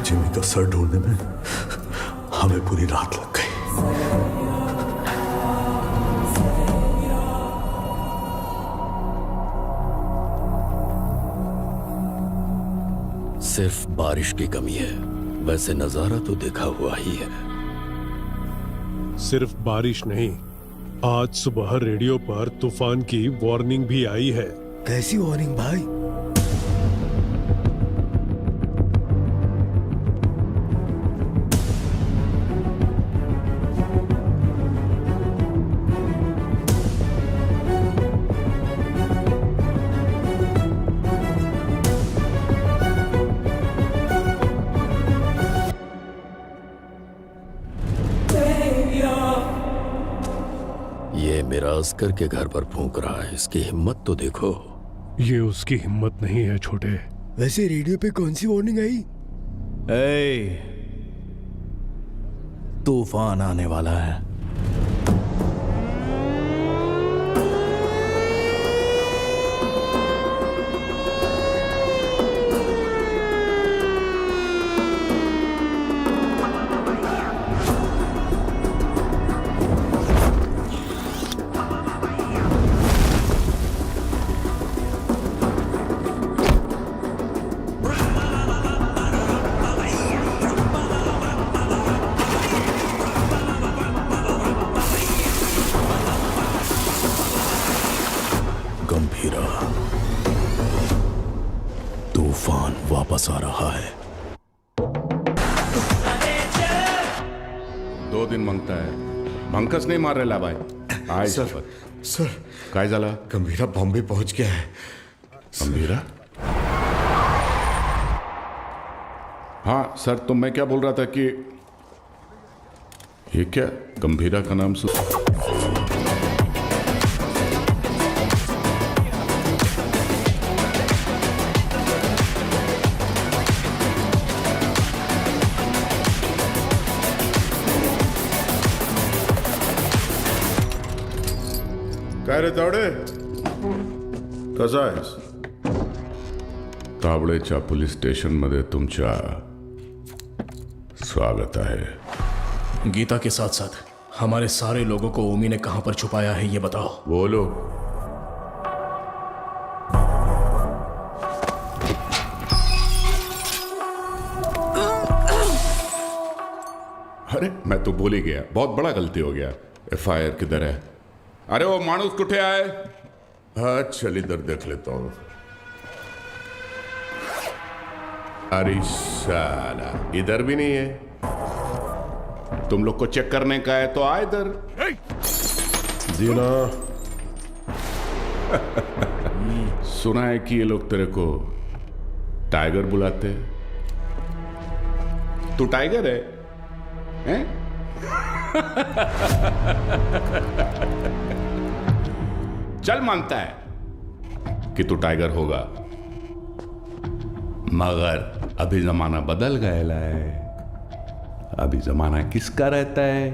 जिमी का सर ढूंढने में हमें पूरी रात लग गई। सिर्फ बारिश की कमी है, वैसे नजारा तो देखा हुआ ही है। सिर्फ बारिश नहीं, आज सुबह रेडियो पर तूफान की वार्निंग भी आई है। कैसी वार्निंग भाई? मेरा अस्कर के घर पर फूंक रहा है। इसकी हिम्मत तो देखो। ये उसकी हिम्मत नहीं है छोटे। वैसे रेडियो पे कौन सी वार्निंग आई? तूफान आने वाला है। गंभीरा, तूफान वापस आ रहा है। 2 दिन मांगता है। भंकस नहीं मार रहे भाई। आय सर काय झाला? गंभीरा बॉम्बे पहुंच गया है। गंभीरा? हाँ सर, तो मैं क्या बोल रहा था कि ये क्या गंभीरा का नाम काय रे तावडे, कसा आहेस? तावडेच्या पोलीस स्टेशन मध्ये तुमच्या स्वागत है। गीता के साथ साथ हमारे सारे लोगों को ओमी ने कहां पर छुपाया है ये बताओ। बोलो। अरे मैं तो बोल ही गया, बहुत बड़ा गलती हो गया। FIR किधर है? अरे वो मानुस कुठे आए? हाँ चल इधर देख लेता हूं। अरे साला इधर भी नहीं है। तुम लोग को चेक करने का है तो आ इधर। जीना सुना है कि ये लोग तेरे को टाइगर बुलाते हैं। तू टाइगर है, हैं? चल मानता है कि तू टाइगर होगा, मगर अभी जमाना बदल गया है। अभी जमाना किसका रहता है?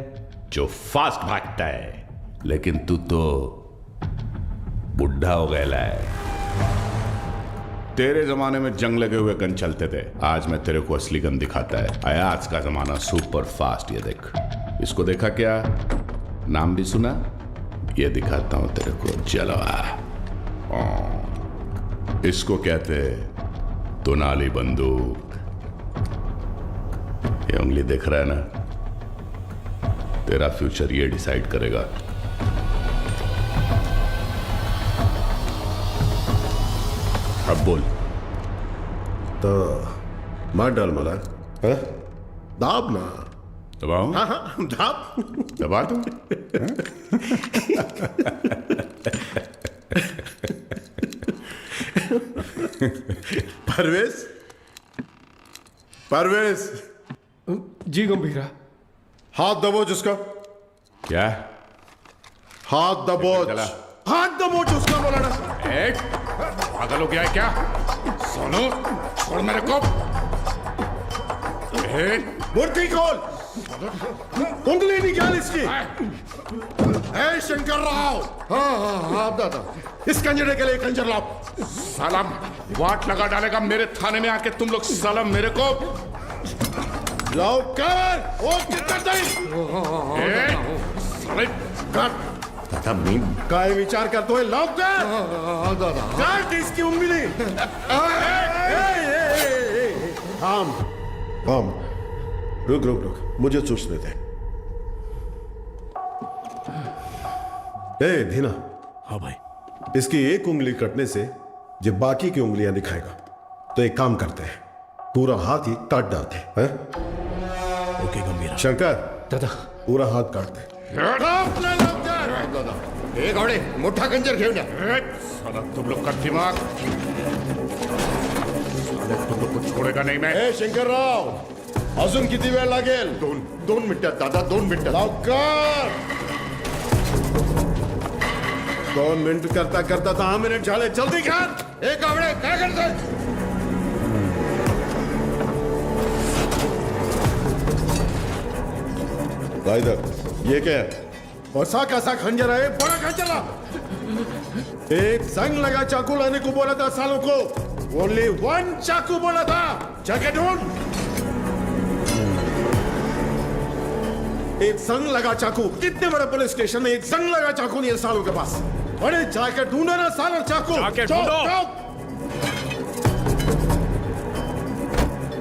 जो फास्ट भागता है। लेकिन तू तो बुढ़ा हो गया है। तेरे जमाने में जंग लगे हुए गन चलते थे, आज मैं तेरे को असली गन दिखाता है। आया आज का जमाना सुपर फास्ट। ये देख, इसको देखा क्या? नाम भी सुना? ये दिखाता हूं तेरे को, जलवा। इसको कहते दोनाली बंदूक। ये उंगली देख रहा है ना? तेरा फ्यूचर ये डिसाइड करेगा। अब बोल। तो मार डाल मला, है? दाब ना। दबाऊं? हाँ हाँ दाब। दबा दूं? परवेज, परवेज। जी गंभीरा। हाथ दबोच उसका। क्या? हाथ दबोच। हाथ दबोच उसका बोला ना। पागल हो गया है क्या? सोनू छोड़ मेरे को। मूर्ति खोल। उंगली निकाल इसकी। ए शंकर राव। हाँ दादा, इस कंजरे के लिए कंजर लाओ। सालम वाट लगा डालेगा मेरे थाने में आके तुम लोग। सालम मेरे को लाओ कर। वो कितना साले काय विचार करतो है? लाओ कर। दादा काट इसकी उंगली। हम रुक रुक रुक, मुझे सोचने दे। ए धीना। हाँ भाई। इसकी एक उंगली कटने से जब बाकी की उंगलियां दिखाएगा, तो एक काम करते हैं, पूरा हाथ ही काट डालते हैं। ओके गंभीरा। शंकर दादा पूरा हाथ काट दे। ए घोडे, मोठा कंजर घेऊन या। साला तुम लोग का दिमाग, तुम लोग को छोड़ेगा नहीं मैं। ए शंकर राव, अजून किती वेळ लागेल? 2 मिनिटात दादा, 2 मिनिटात। लवकर 2 मिनट करता करता 10 मिनट झाले, जल्दी कर। एक आवडे काय करतोय? इधर ये क्या है? ऐसा कैसा खंजर है? बड़ा खंजर ला। एक जंग लगा चाकू लाने को बोला था सालों को, ओनली 1 चाकू बोला था। जाके ढूंढ। एक जंग लगा चाकू, कितने बड़े पुलिस स्टेशन में एक जंग लगा चाकू नहीं है सालों के पास। बड़े जाके ढूंढो ना सालों चाकू। जाके ढूंढो।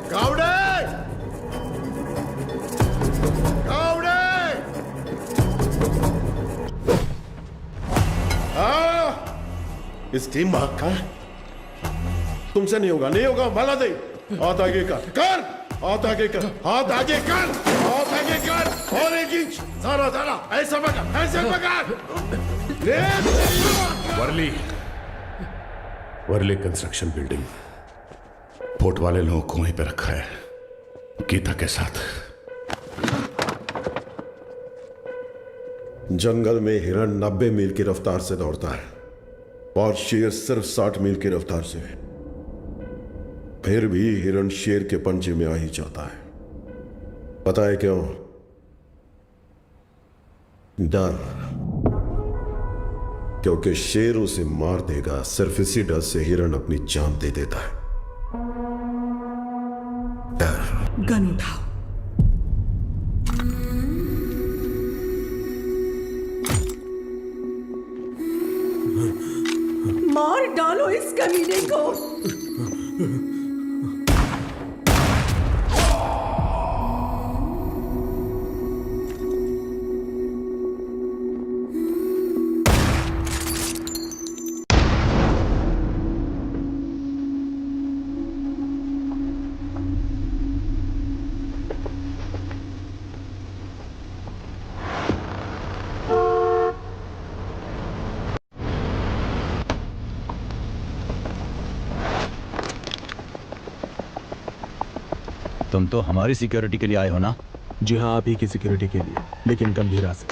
गावड़े, गावड़े। इस टीम भाग का तुमसे नहीं होगा, नहीं होगा। माला दे, हाथ आगे कर, हाथ आगे कर, हाथ आगे कर, हाथ आगे कर। और 1 इंच, सारा सारा ऐसा पकड़, ऐसे पकड़। Worli construction building. पोर्ट वाले लोगों को वहीं पे रखा है, गीता के साथ। जंगल में हिरण 90 मील की रफ्तार से दौड़ता है और शेर सिर्फ 60 मील की रफ्तार से। फिर भी हिरण शेर के पंजे में आ ही जाता है। पता है क्यों? डर। क्योंकि शेर उसे मार देगा। सिर्फ इसी डर से हिरण अपनी जान दे देता है। डर। गन उठाओ। मार डालो इस कमीने को। तुम तो हमारी सिक्योरिटी के लिए आए हो ना? जी हाँ, आप ही की सिक्योरिटी के लिए, लेकिन गंभीरा से।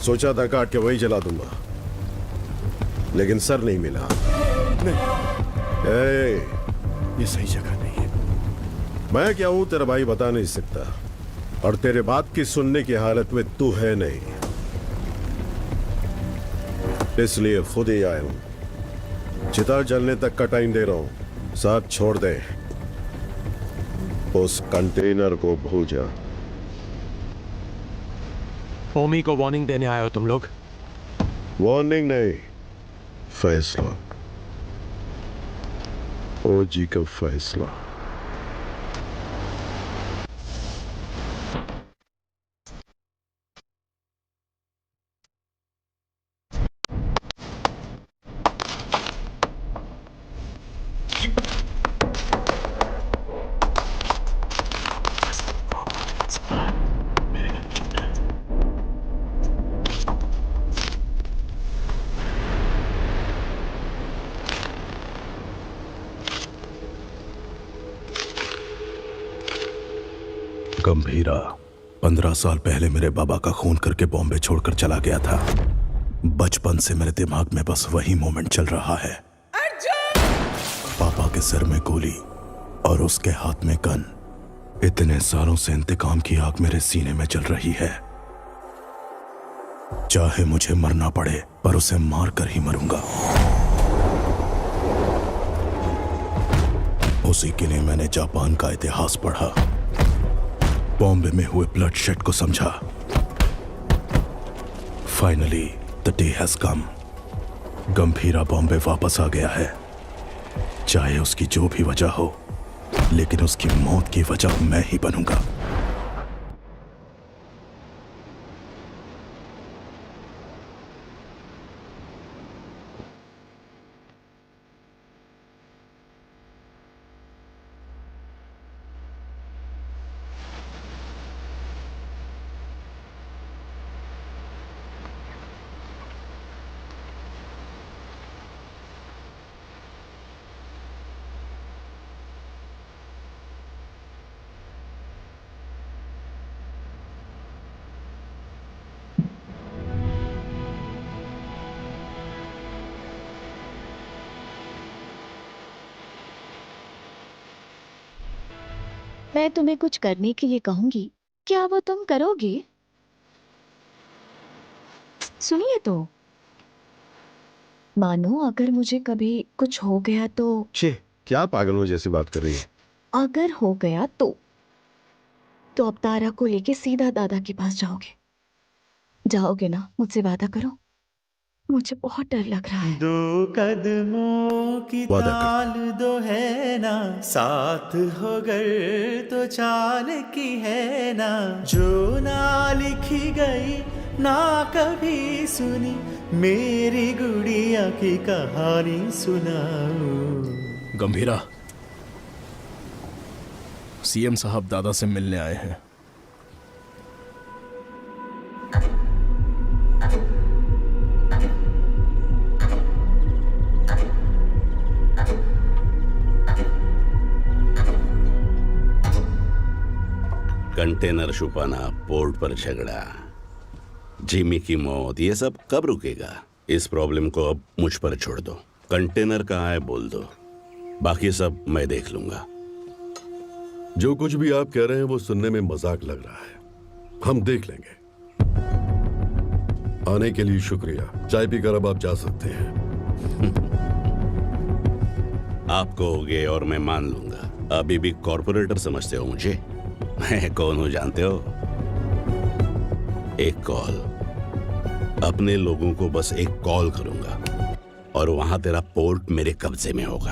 सोचा था काट के वही जला दूंगा, लेकिन सर नहीं मिला। नहीं। ये सही जगह नहीं है। मैं क्या हूं तेरा भाई बता नहीं सकता, और तेरे बात की सुनने की हालत में तू है नहीं, इसलिए खुद ही आया हूं। चिता जलने तक का टाइम दे रहा हूं, साथ छोड़ दे। उस कंटेनर को भूल जा। ओमी को वार्निंग देने आए हो तुम लोग? वार्निंग नहीं, फैसला। ओजी का फैसला। गंभीरा 15 साल पहले मेरे बाबा का खून करके बॉम्बे छोड़कर चला गया था। बचपन से मेरे दिमाग में बस वही मोमेंट चल रहा है। पापा के सिर में गोली और उसके हाथ में गन। इतने सालों से इंतकाम की आग मेरे सीने में जल रही है। चाहे मुझे मरना पड़े, पर उसे मार कर ही मरूंगा। उसी के लिए मैंने जापान का इतिहास पढ़ा, बॉम्बे में हुए ब्लडशेड को समझा। Finally the day has come. Gambhira Bombay वापस आ गया है। चाहे उसकी जो भी वजह हो, लेकिन उसकी मौत की वजह मैं ही बनूंगा। मैं तुम्हें कुछ करने के लिए कहूंगी, क्या वो तुम करोगे? सुनिए तो, मानो अगर मुझे कभी कुछ हो गया तो। छे, क्या पागलों जैसी बात कर रही है? अगर हो गया तो अब तारा को लेके सीधा दादा के पास जाओगे? जाओगे ना? मुझसे वादा करो, मुझे बहुत डर लग रहा है। 2 कदमों की ताल दो है ना, साथ हो गर तो चाल की है ना, जो ना लिखी गई ना कभी सुनी, मेरी गुड़िया की कहानी सुनाओ। गंभीरा, सीएम साहब दादा से मिलने आए हैं। कंटेनर छुपाना, पोर्ट पर झगड़ा, जिमी की मौत, ये सब कब रुकेगा? इस प्रॉब्लम को अब मुझ पर छोड़ दो। कंटेनर कहाँ है बोल दो, बाकी सब मैं देख लूंगा। जो कुछ भी आप कह रहे हैं वो सुनने में मजाक लग रहा है, हम देख लेंगे। आने के लिए शुक्रिया। चाय पीकर अब आप जा सकते हैं। आप कहोगे और मैं मान लूंगा। अभी भी कॉर्पोरेटर समझते हो मुझे? मैं कौन हूं जानते हो? एक कॉल, अपने लोगों को बस एक कॉल करूंगा और वहां तेरा पोर्ट मेरे कब्जे में होगा।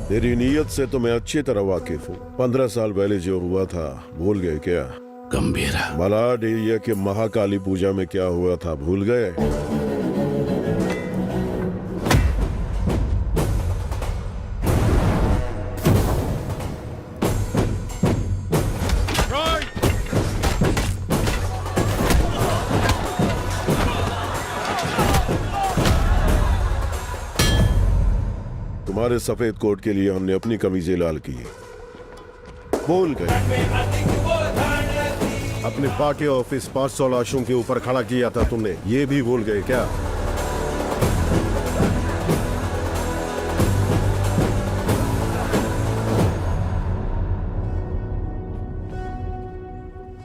तेरी नीयत से तो मैं अच्छी तरह वाकिफ हूँ। 15 साल पहले जो हुआ था भूल गए क्या? गंभीरा, मलाड एरिया के महाकाली पूजा में क्या हुआ था भूल गए? तुम्हारे सफेद कोट के लिए हमने अपनी कमीजें लाल की। भूल गए? अपने पार्टी ऑफिस 500 लाशों के ऊपर खड़ा किया था तुमने, ये भी भूल गए क्या?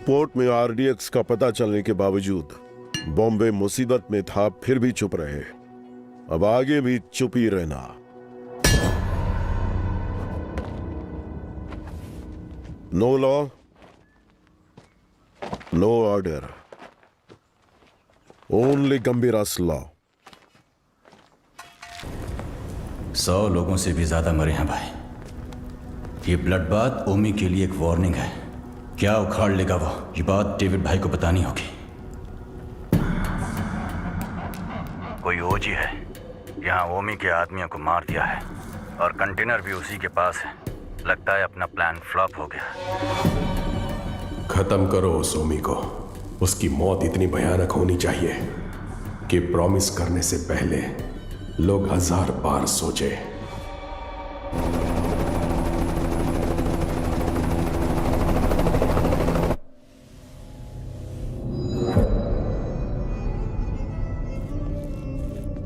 पोर्ट में आरडीएक्स का पता चलने के बावजूद बॉम्बे मुसीबत में था, फिर भी चुप रहे। अब आगे भी चुप ही रहना। No law, no order. Only Gambhira's law. 100 लोगों से भी ज्यादा मरे हैं भाई। ये ब्लड बाथ ओमी के लिए एक वार्निंग है। क्या उखाड़ लेगा वो, ये बात डेविड भाई को बतानी होगी। कोई ओजी है, यहाँ ओमी के आदमियों को मार दिया है और कंटेनर भी उसी के पास है। लगता है अपना प्लान फ्लॉप हो गया। खत्म करो उस ओमी को। उसकी मौत इतनी भयानक होनी चाहिए कि प्रॉमिस करने से पहले लोग 1000 बार सोचे।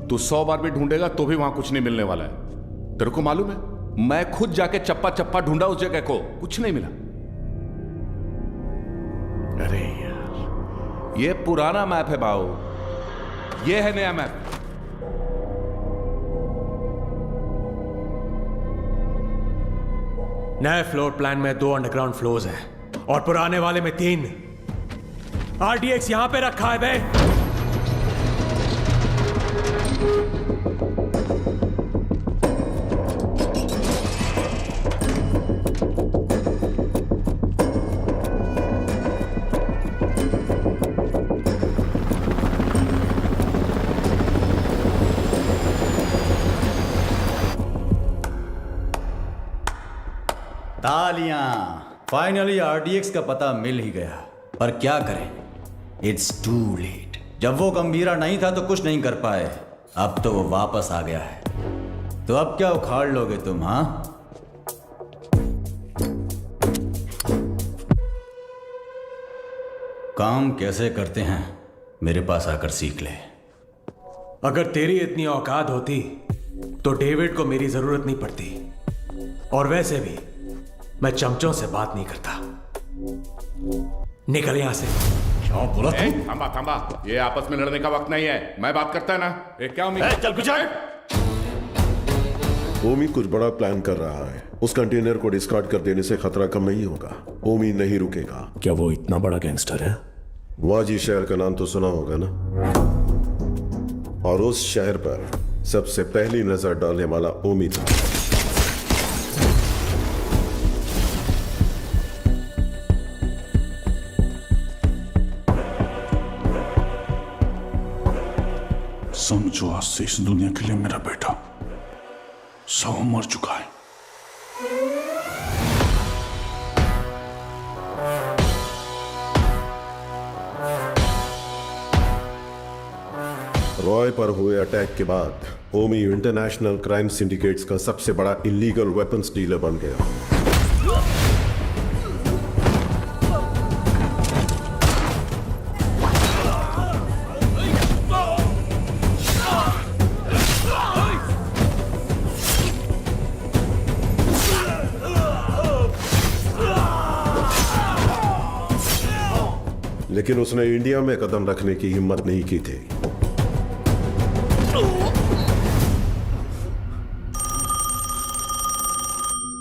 तू 100 बार भी ढूंढेगा तो भी वहां कुछ नहीं मिलने वाला है। तेरे को मालूम है, मैं खुद जाके चप्पा चप्पा ढूंढा उस जगह को, कुछ नहीं मिला। अरे यार, ये पुराना मैप है बाऊ, ये है नया मैप। नए फ्लोर प्लान में 2 अंडरग्राउंड फ्लोर्स हैं और पुराने वाले में 3। आरडीएक्स यहां पे रखा है बे। तालियां, फाइनली आरडीएक्स का पता मिल ही गया। पर क्या करें, इट्स टू लेट। जब वो गंभीरा नहीं था तो कुछ नहीं कर पाए, अब तो वो वापस आ गया है। तो अब क्या उखाड़ लोगे तुम? हाँ, काम कैसे करते हैं मेरे पास आकर सीख ले। अगर तेरी इतनी औकात होती तो डेविड को मेरी जरूरत नहीं पड़ती। और वैसे भी मैं चमचों से बात नहीं करता। निकल यहां से। क्या बोला तू? थांबा थांबा, ये आपस में लड़ने का वक्त नहीं है। मैं बात करता है ना। क्या उम्मीद? चल कुछ ओमी कुछ बड़ा प्लान कर रहा है। उस कंटेनर को डिस्कार्ड कर देने से खतरा कम नहीं होगा। ओमी नहीं रुकेगा। क्या वो इतना बड़ा गैंगस्टर है? वाजी शहर का नाम तो सुना होगा ना, और उस शहर पर सबसे पहली नजर डालने वाला ओमी था। समझो आज से इस दुनिया के लिए मेरा बेटा 100 मर चुका है। रॉय पर हुए अटैक के बाद ओमी इंटरनेशनल क्राइम सिंडिकेट्स का सबसे बड़ा इलीगल वेपन्स डीलर बन गया। लेकिन उसने इंडिया में कदम रखने की हिम्मत नहीं की थी।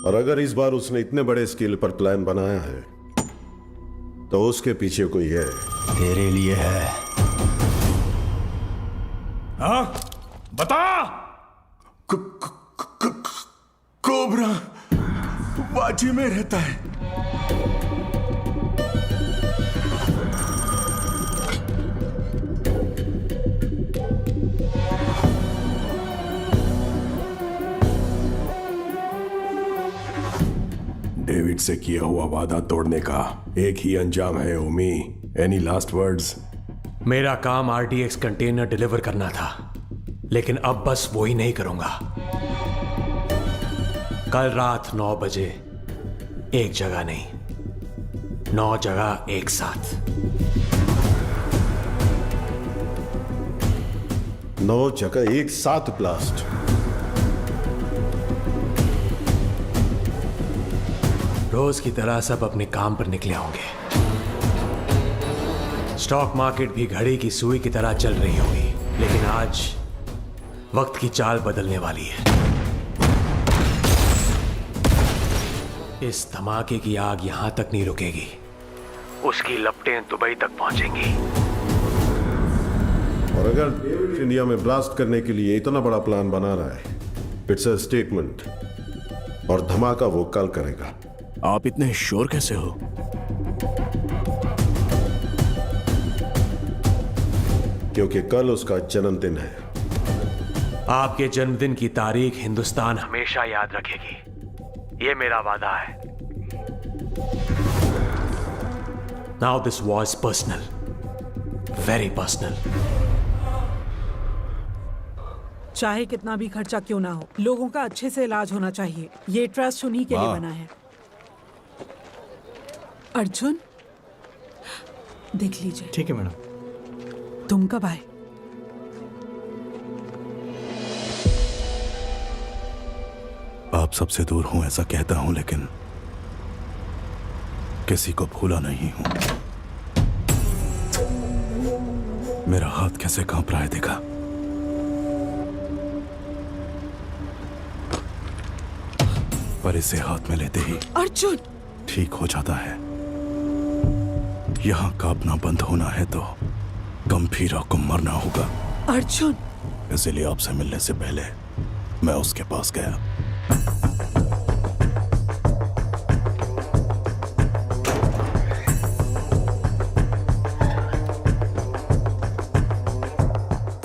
और अगर इस बार उसने इतने बड़े स्केल पर प्लान बनाया है तो उसके पीछे कोई है। तेरे लिए है। हाँ? बता। कोबरा वाजी में रहता है। डेविड से किया हुआ वादा तोड़ने का एक ही अंजाम है ओमी। Any last words? मेरा काम आरडीएक्स कंटेनर डिलीवर करना था, लेकिन अब बस वो ही नहीं करूंगा। कल रात 9 बजे एक जगह नहीं, 9 जगह एक साथ। 9 जगह एक साथ ब्लास्ट। रोज की तरह सब अपने काम पर निकले होंगे। स्टॉक मार्केट भी घड़ी की सुई की तरह चल रही होगी, लेकिन आज वक्त की चाल बदलने वाली है। इस धमाके की आग यहां तक नहीं रुकेगी, उसकी लपटें दुबई तक पहुंचेंगी। और अगर इंडिया में ब्लास्ट करने के लिए इतना बड़ा प्लान बना रहा है, इट्स अ स्टेटमेंट, और धमाका वो कल करेगा। आप इतने श्योर कैसे हो? क्योंकि कल उसका जन्मदिन है। आपके जन्मदिन की तारीख हिंदुस्तान हमेशा याद रखेगी, ये मेरा वादा है। Now this was personal, very personal. चाहे कितना भी खर्चा क्यों ना हो, लोगों का अच्छे से इलाज होना चाहिए। ये ट्रस्ट उन्हीं के लिए बना है। अर्जुन, देख लीजिए। ठीक है मैडम। तुम कब आए? आप सबसे दूर हूं ऐसा कहता हूं, लेकिन किसी को भूला नहीं हूं। मेरा हाथ कैसे कांप रहा है देखा? पर इसे हाथ में लेते ही अर्जुन ठीक हो जाता है। यहां कांपना बंद होना है तो गंभीरा को मरना होगा। अर्जुन, इसलिए आपसे मिलने से पहले मैं उसके पास गया।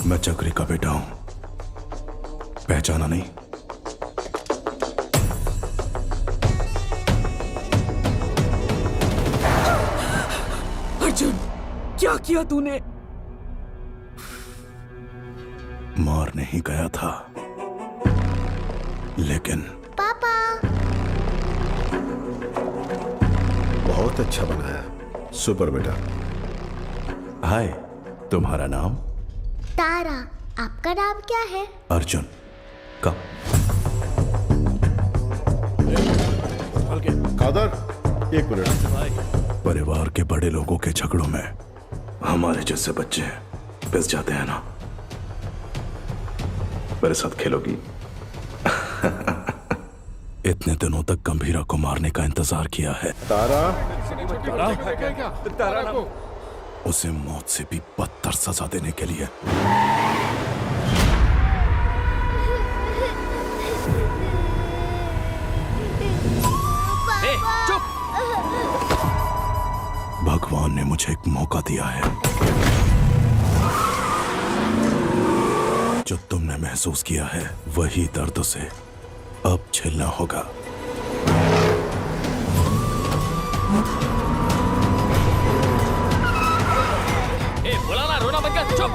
मैं चक्री का बेटा हूं, पहचाना नहीं? अर्जुन, क्या किया तूने? मार नहीं गया था, लेकिन पापा। बहुत अच्छा बनाया, सुपर बेटा। हाय, तुम्हारा नाम? तारा। आपका नाम क्या है? अर्जुन। कब? कादर, एक मिनट। परिवार के बड़े लोगों के झगड़ों में हमारे जैसे बच्चे पिस जाते हैं ना। मेरे साथ खेलोगी? इतने दिनों तक गंभीरा को मारने का इंतजार किया है। तारा, तारा को उसे मौत से भी बदतर सजा देने के लिए। चुप! भगवान ने मुझे एक मौका दिया है। जो तुमने महसूस किया है वही दर्द से अब झेलना होगा। बोला ना, रोना बंद कर। चुप!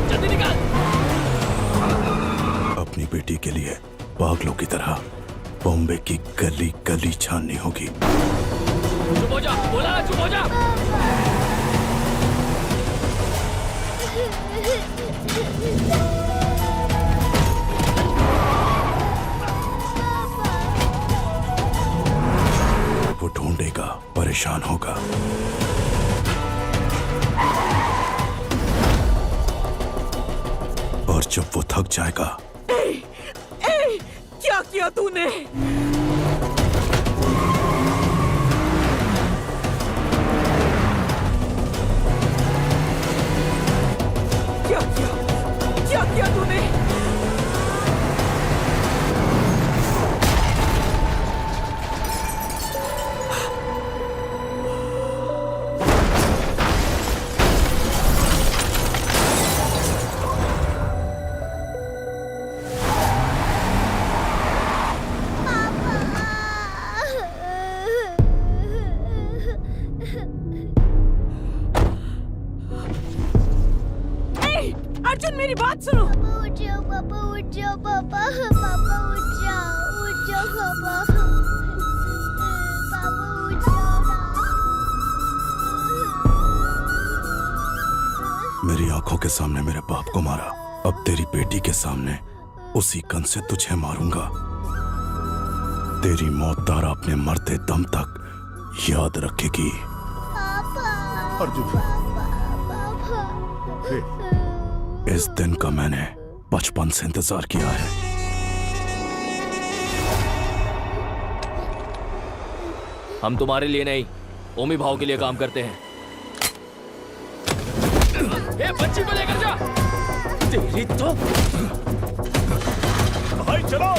जल्दी निकाल। अपनी बेटी के लिए पागलों की तरह बॉम्बे की गली गली छाननी होगी। चुप हो जा, बोला ना, चुप हो जा। वो ढूंढेगा, परेशान होगा। और जब वो थक जाएगा। क्या किया तूने? क्या किया तूने? अर्जुन, मेरी बात सुनो। उठ जाओ पापा, उठ जाओ पापा, पापा उठ जाओ पापा, पापा उठ जाओ ना। मेरी आंखों के सामने मेरे बाप को मारा, अब तेरी बेटी के सामने उसी गन से तुझे मारूंगा। तेरी मौत तारा अपने मरते दम तक याद रखेगी। अर्जुन, इस दिन का मैंने बचपन से इंतजार किया है। हम तुम्हारे लिए नहीं, ओमी भाव के लिए काम करते हैं। ए, बच्ची को लेकर जा। तेरी तो भाई चलो।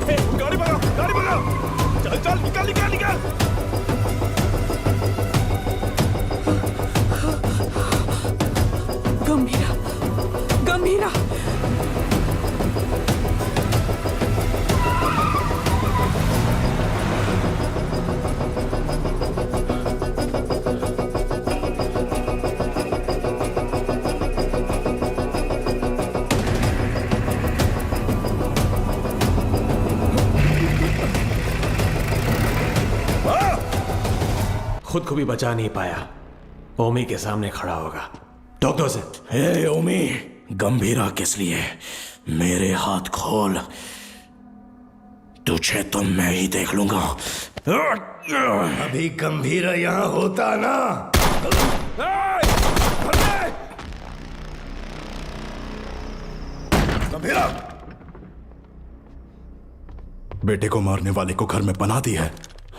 ए, गाड़ी भगाओ, गाड़ी भगाओ। चल चल, निकल निकल निकल। गंभीरा, गंभीरा। खुद को भी बचा नहीं पाया, ओमी के सामने खड़ा होगा। डॉक्टर से, हे ओमी, गंभीरा किस लिए? मेरे हाथ खोल, तुझे तो मैं ही देख लूंगा। अभी गंभीरा यहां होता ना। गंभीरा, बेटे को मारने वाले को घर में बना दी है।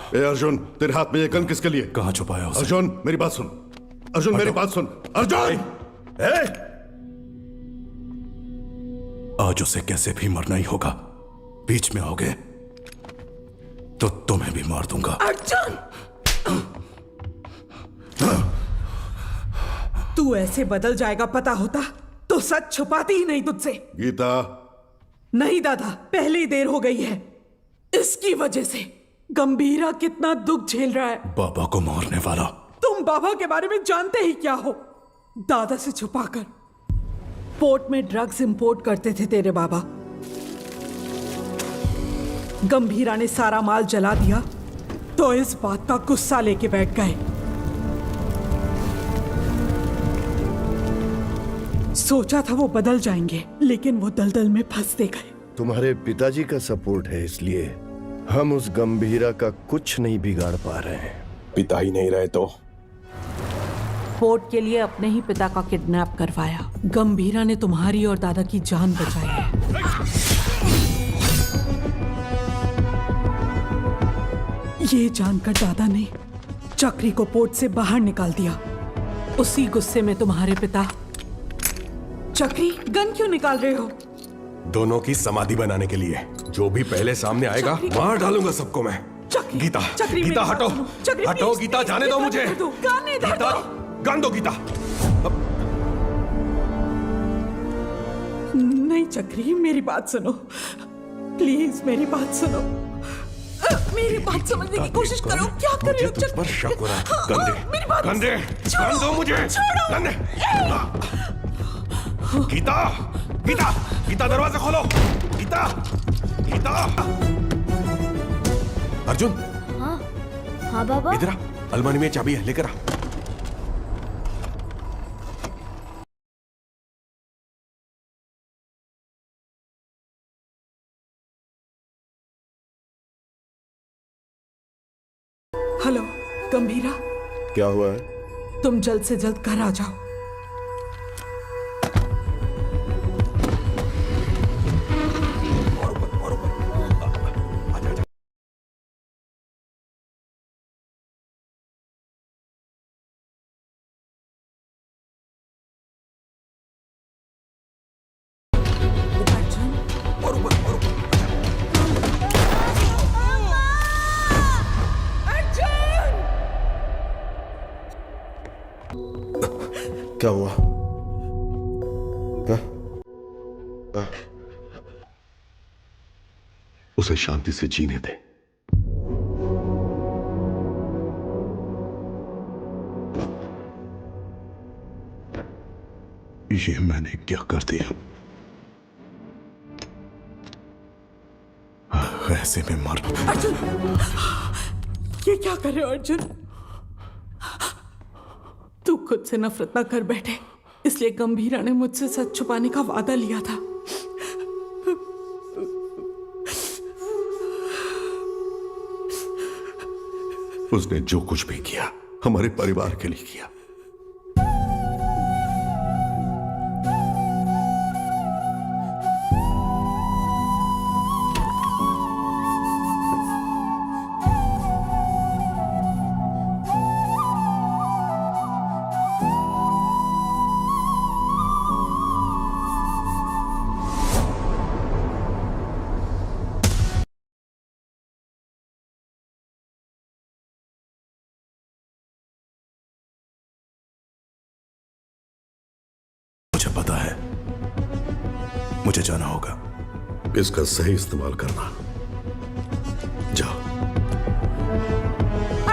ए अर्जुन, तेरे हाथ में ये गन किसके लिए? कहां छुपाया उसे? अर्जुन, मेरी बात सुन। अर्जुन, मेरी बात सुन। अर्जुन, आज उसे कैसे भी मरना ही होगा। बीच में आओगे तो तुम्हें भी मार दूंगा। अर्जुन, तू ऐसे बदल जाएगा पता होता तो सच छुपाती ही नहीं तुझसे। गीता। नहीं दादा, पहले ही देर हो गई है। इसकी वजह से गंभीरा कितना दुख झेल रहा है। बाबा को मारने वाला। तुम बाबा के बारे में जानते ही क्या हो? दादा से छुपाकर पोर्ट में ड्रग्स इंपोर्ट करते थे तेरे बाबा। गंभीरा ने सारा माल जला दिया तो इस बात का गुस्सा लेके बैठ गए। सोचा था वो बदल जाएंगे, लेकिन वो दलदल में फंसते गए। तुम्हारे पिताजी का सपोर्ट है, इसलिए हम उस गंभीरा का कुछ नहीं बिगाड़ पा रहे हैं। पिता ही नहीं रहे तो पोर्ट के लिए अपने ही पिता का किडनैप करवाया। गंभीरा ने तुम्हारी और दादा की जान बचाई है। ये जानकर दादा ने चक्री को पोर्ट से बाहर निकाल दिया। उसी गुस्से में तुम्हारे पिता। चक्री, गन क्यों निकाल रहे हो? दोनों की समाधि बनाने के लिए। जो भी पहले सामने आएगा मार डालूंगा सबको मैं। गीता, गीता हटो, हटो गीता, जाने दो मुझे। गीता, गन दो गीता। नहीं चक्री, मेरी बात सुनो प्लीज, मेरी बात सुनो। मेरी बात समझने की कोशिश करो। क्या कर रहे हो? तुझ पर शक हो रहा है। गन दे, गन दो मुझे। गन दे। गीता, गीता, गीता दरवाजा खोलो। गीता, गीता। अर्जुन। हाँ, हाँ बाबा। इधर आ, अलमारी में चाबी है, लेकर आ। हेलो गंभीरा, क्या हुआ है? तुम जल्द से जल्द घर आ जाओ। क्या हुआ? उसे शांति से जीने दे। ये मैंने क्या कर दिया? ऐसे में मर। अर्जुन, ये क्या कर रहे हो अर्जुन? तू खुद से नफरत ना कर बैठे, इसलिए गंभीरा ने मुझसे सच छुपाने का वादा लिया था। उसने जो कुछ भी किया हमारे परिवार के लिए किया। मुझे पता है, मुझे जाना होगा। इसका सही इस्तेमाल करना। जाओ।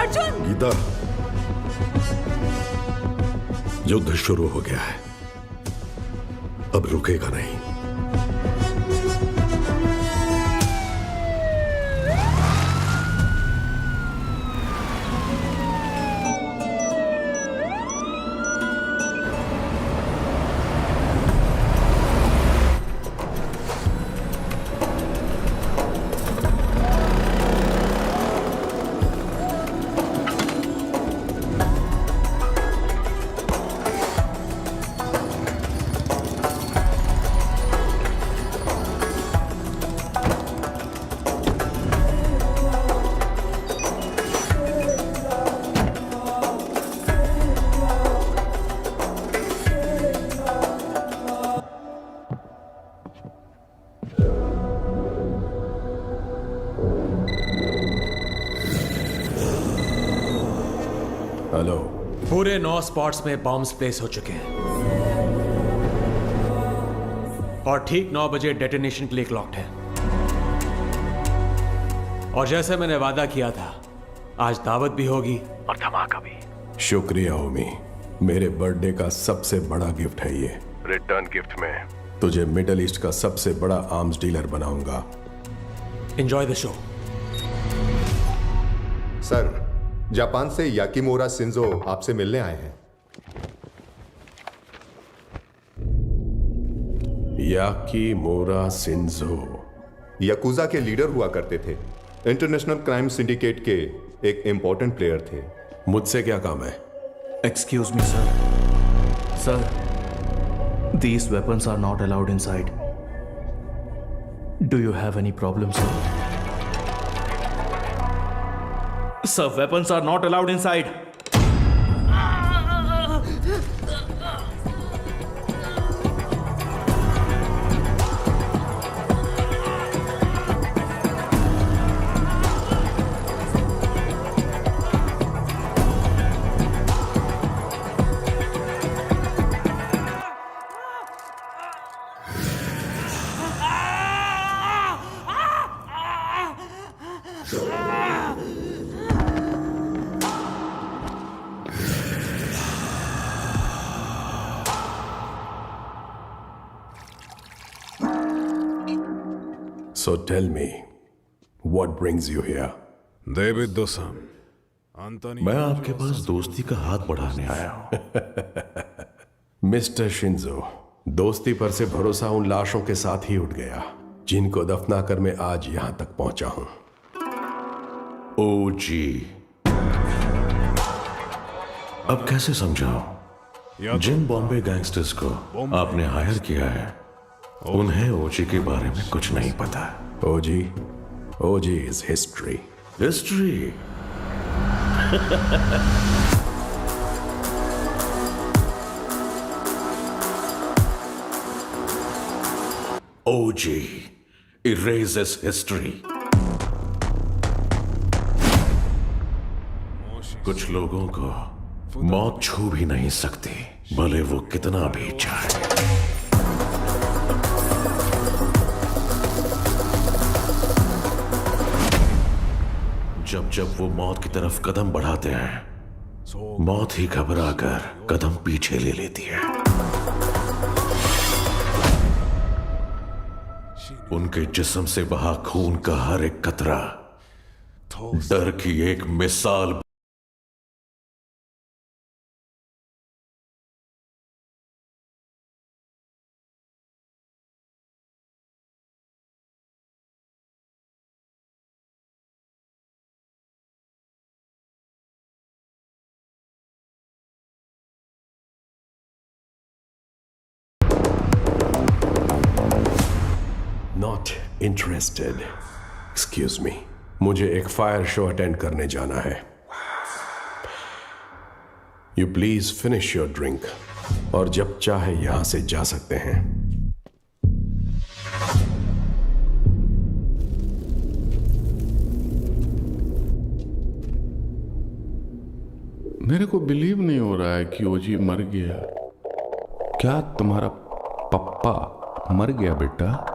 अर्जुन! गीता, युद्ध शुरू हो गया है, अब रुकेगा नहीं। हेलो। पूरे 9 स्पॉट्स में बॉम्ब्स प्लेस हो चुके हैं और ठीक 9 बजे डेटोनेशन के लिए क्लॉक्ड है। और जैसे मैंने वादा किया था, आज दावत भी होगी और धमाका भी। शुक्रिया ओमी, मेरे बर्थडे का सबसे बड़ा गिफ्ट है ये। रिटर्न गिफ्ट में तुझे मिडिल ईस्ट का सबसे बड़ा आर्म्स डीलर बनाऊंगा। Enjoy the show. Sir, Japan से याकीमोरा शिंजो आपसे मिलने आए हैं। याकीमोरा शिंजो याकुजा के लीडर हुआ करते थे। इंटरनेशनल क्राइम सिंडिकेट के एक इंपॉर्टेंट प्लेयर थे। मुझसे क्या काम है? Excuse me, sir. Sir, these weapons are not allowed inside. Do you have any problem, sir? Sir, weapons are not allowed inside. So tell me, what brings you here? David Dosam. मैं आपके पास दोस्ती का हाथ बढ़ाने आया हूं। Mister Shinzo, दोस्ती पर से भरोसा उन लाशों के साथ ही उठ गया जिनको दफनाकर मैं आज यहां तक पहुंचा हूं। ओ जी, अब कैसे समझाऊं? जिन बॉम्बे गैंगस्टर्स को आपने हायर किया है उन्हें ओजी के बारे में कुछ नहीं पता। OG is history. History? OG erases history। कुछ लोगों को मौत छू भी नहीं सकती, भले वो कितना भी चाहे। जब जब वो मौत की तरफ कदम बढ़ाते हैं, मौत ही घबरा कर कदम पीछे ले लेती है। उनके जिस्म से बहा खून का हर एक कतरा डर की एक मिसाल। Not interested. एक्सक्यूज मी, मुझे एक फायर शो अटेंड करने जाना है। You please finish your drink और जब चाहे यहां से जा सकते हैं। मेरे को बिलीव नहीं हो रहा है कि ओजी मर गया। क्या तुम्हारा पप्पा मर गया बेटा?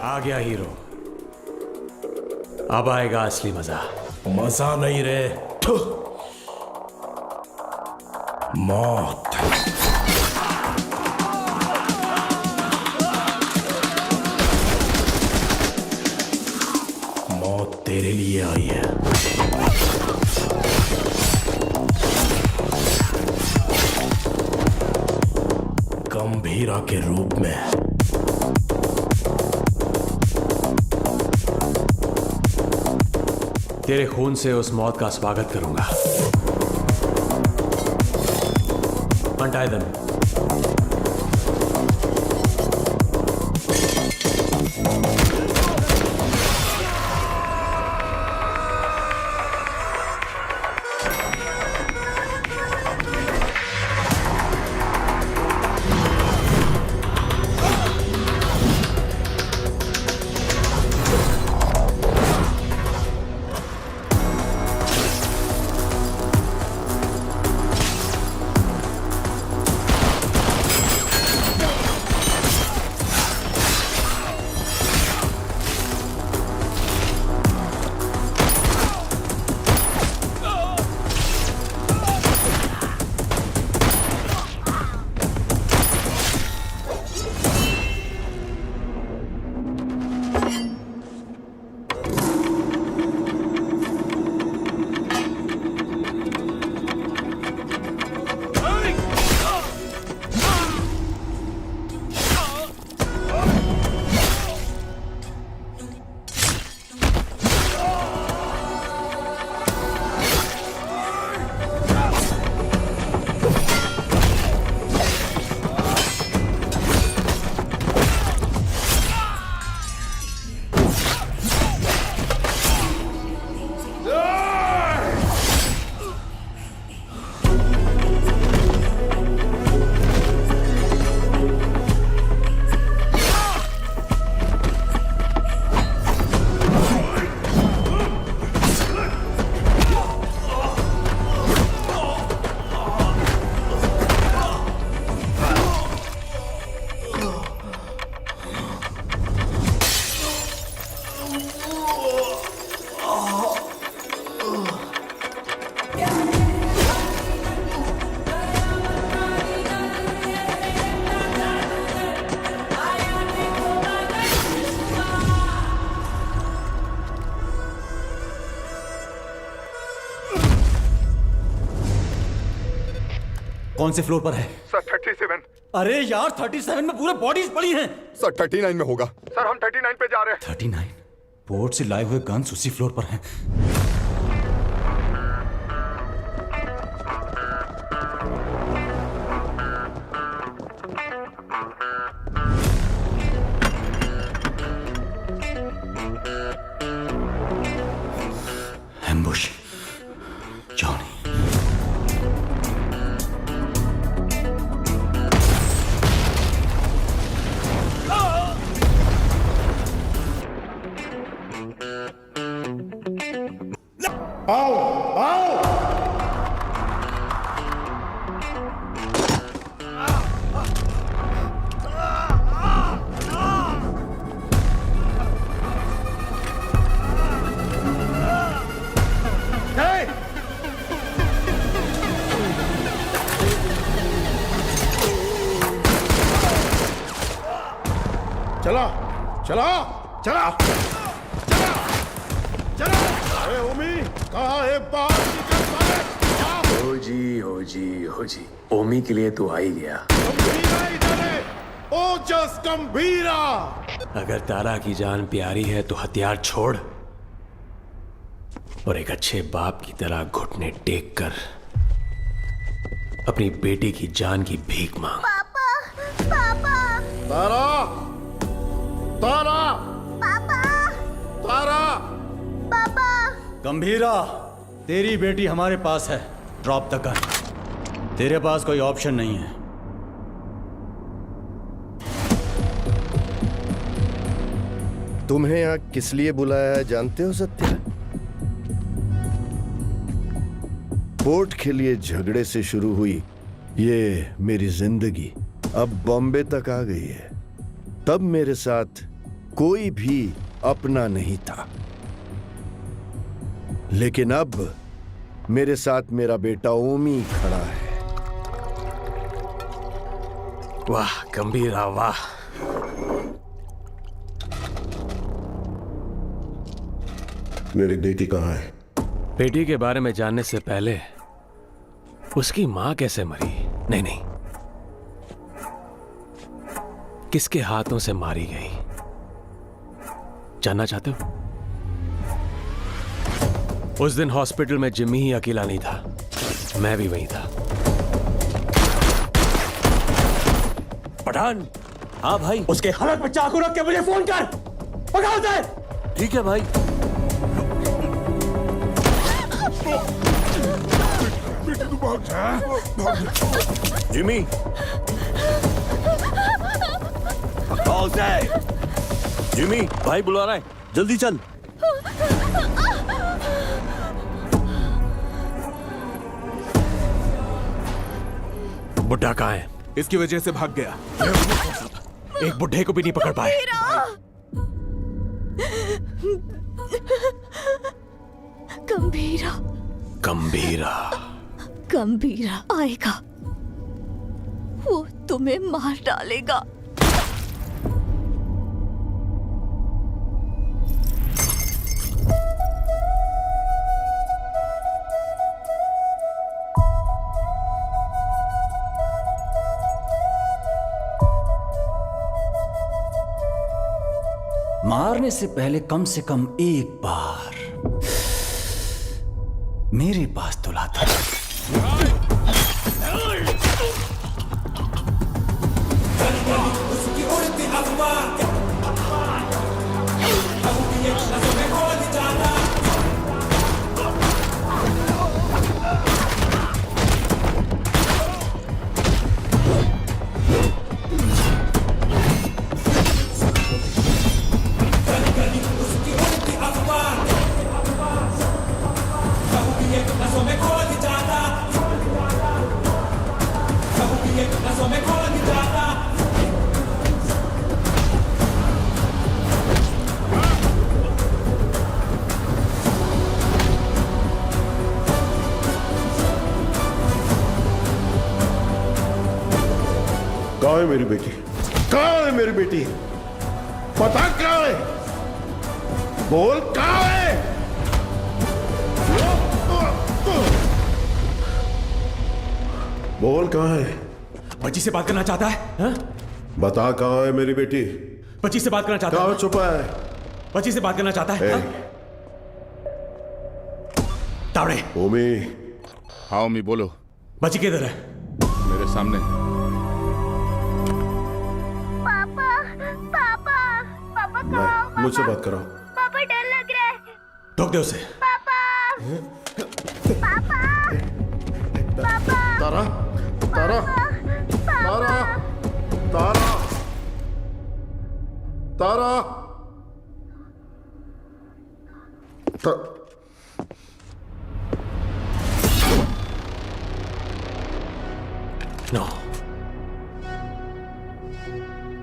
आ गया हीरो, अब आएगा असली मजा। मजा नहीं रे, मौत। मौत तेरे लिए आई है। गंभीरा के रूप में। तेरे खून से उस मौत का स्वागत करूंगा। Untie them. कौन से फ्लोर पर है? सर 37। अरे यार 37 में पूरे बॉडीज पड़ी हैं। सर 39 में होगा। सर हम 39 पे जा रहे हैं। 39? पोर्ट से लाए हुए गन्स उसी फ्लोर पर हैं। एम्बुश। जॉनी। आओ आओ। चला चला चला चला चला। अरे ओमी कहाँ है? बाहर निकल साले। हो जी ओमी के लिए तो आ ही गया। गंभीरा इधर है। ओजस गंभीरा। अगर तारा की जान प्यारी है तो हथियार छोड़ और एक अच्छे बाप की तरह घुटने टेक कर अपनी बेटी की जान की भीख मांग। पापा पापा। तारा तारा पापा तारा। पापा। गंभीरा, तेरी बेटी हमारे पास है। Drop the gun. तेरे पास कोई ऑप्शन नहीं है। तुम्हें यहाँ किस लिए बुलाया है जानते हो सत्या? पोर्ट के लिए झगड़े से शुरू हुई ये मेरी जिंदगी अब बॉम्बे तक आ गई है। तब मेरे साथ कोई भी अपना नहीं था, लेकिन अब मेरे साथ मेरा बेटा ओमी खड़ा है। वाह गंभीरा वाह। मेरी बेटी कहाँ है? बेटी के बारे में जानने से पहले उसकी मां कैसे मरी? नहीं, किसके हाथों से मारी गई, जानना चाहते हो? उस दिन हॉस्पिटल में जिम्मी ही अकेला नहीं था, मैं भी वहीं था। पठान। हाँ भाई। उसके हालत में चाकू रख के मुझे फोन कर। पकड़ दे। ठीक है भाई। जिमी। जिमी भाई बुला रहा है, जल्दी चल। बुड्ढा कहाँ है? इसकी वजह से भाग गया। एक बुड्ढे को भी नहीं पकड़ पाए। गंभीरा। गंभीरा। गंभीरा आएगा, वो तुम्हें मार डालेगा। मारने से पहले कम से कम एक बार मेरे पास तो लाता। कहाँ है मेरी बेटी? कहाँ है मेरी बेटी? पता कहाँ है? बोल कहाँ है? बोल कहाँ है? बच्ची से बात करना चाहता है? हा? बता कहाँ है मेरी बेटी? बच्ची से बात करना चाहता है? कहाँ छुपा है? बच्ची से बात करना चाहता है? हा? तावड़े। ओमी। हाँ ओमी बोलो। बच्ची किधर है? मेरे सामने। नहीं, मुझसे बात कराओ। पापा डर लग रहा है। ठोक दे उसे। पापा। पापा। पापा। तारा। तारा। तारा। तारा। तारा। नो।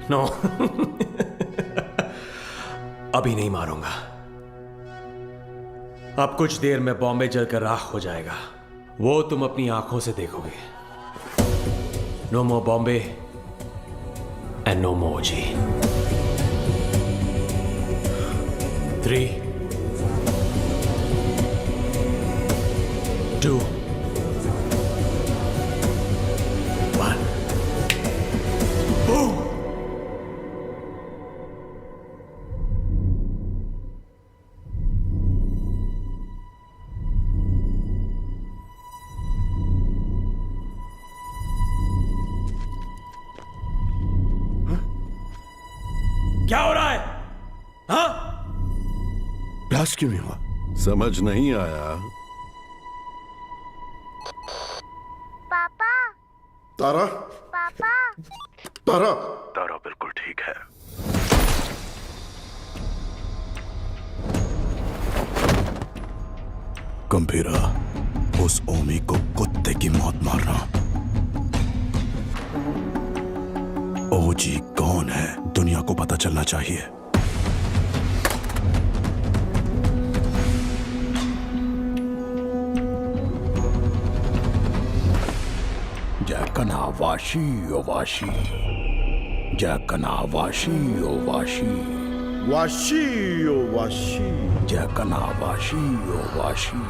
नो। अभी नहीं मारूंगा। अब कुछ देर में बॉम्बे जलकर राख हो जाएगा, वो तुम अपनी आंखों से देखोगे। No more Bombay and no more G. 3, 2, 1 boom. क्या हो रहा है? हाँ? ब्लास्ट क्यों नहीं हुआ? समझ नहीं आया। पापा। तारा। पापा। तारा। तारा बिल्कुल ठीक है। गंभीरा, उस ओमी को कुत्ते की मौत मारना। ओजी कौन है, दुनिया को पता चलना चाहिए। जैकना वाशी ओ वाशी, जैकना वाशी ओ वाशी, वाशी ओ वाशी, जैकना वाशी ओ वाशी,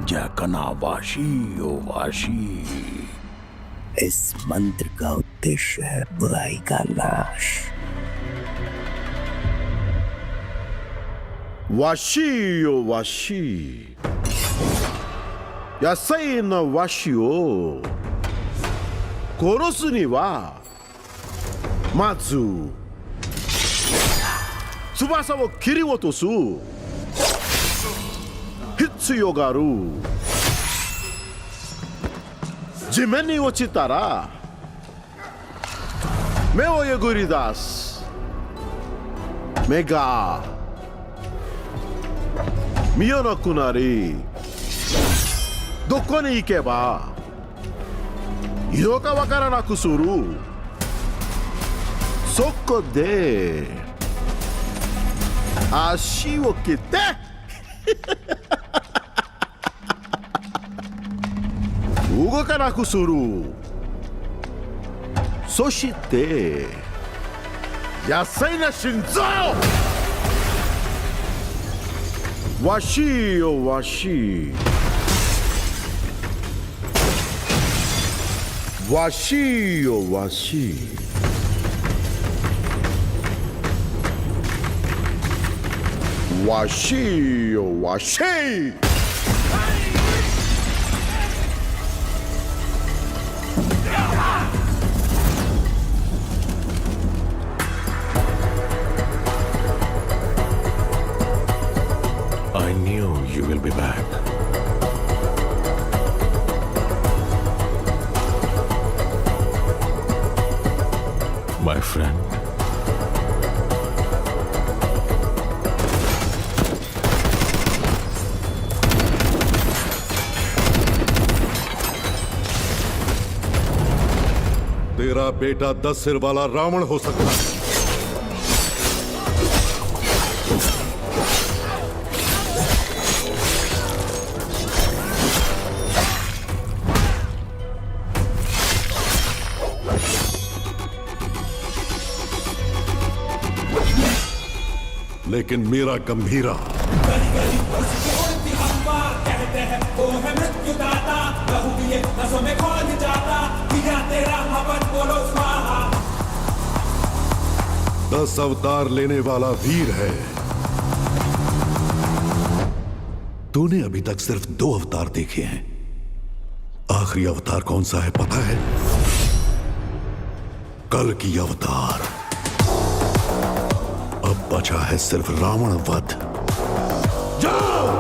जैकना वाशी ओ वाशी। इस मंत्र का उद्देश्य है बुराई का नाश। वाशी ओ वाशी, यासाई न वाशी ओ कोरोसु नि वा Matsu tsubasa wo kiriwotosu hitsuyo ga aru. Jimen ni ochitara me wo yoguridasu. Me ga miyonaku nari doko ni ikeba ido ka wakaranaku suru. Soko de ashi wo kite ugokanaku suru. Soshite yasai na shinzo. Washi o washi, washi o washi, washi o washi. I knew you will be back. My friend. तेरा बेटा 10 सिर वाला रावण हो सकता है, लेकिन मेरा गंभीरा दस अवतार लेने वाला वीर है। तूने अभी तक सिर्फ 2 अवतार देखे हैं। आखिरी अवतार कौन सा है पता है? कल की अवतार। अब बचा है सिर्फ रावण वध। जाओ!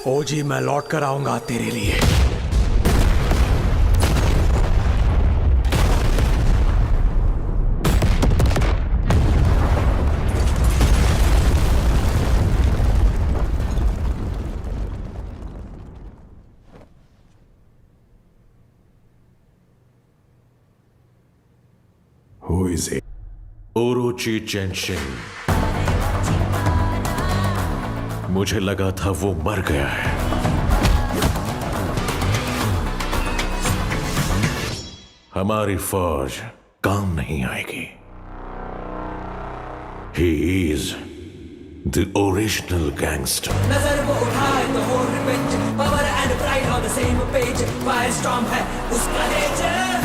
ओजी, मैं लौट कर आऊंगा तेरे लिए। Who is it? ओरोची चेंशिंग। मुझे लगा था वो मर गया है। हमारी फौज काम नहीं आएगी। He is the original gangster. नजर वो उठाए तो हो revenge, power and pride on the same page, fire storm है उसका नेचर।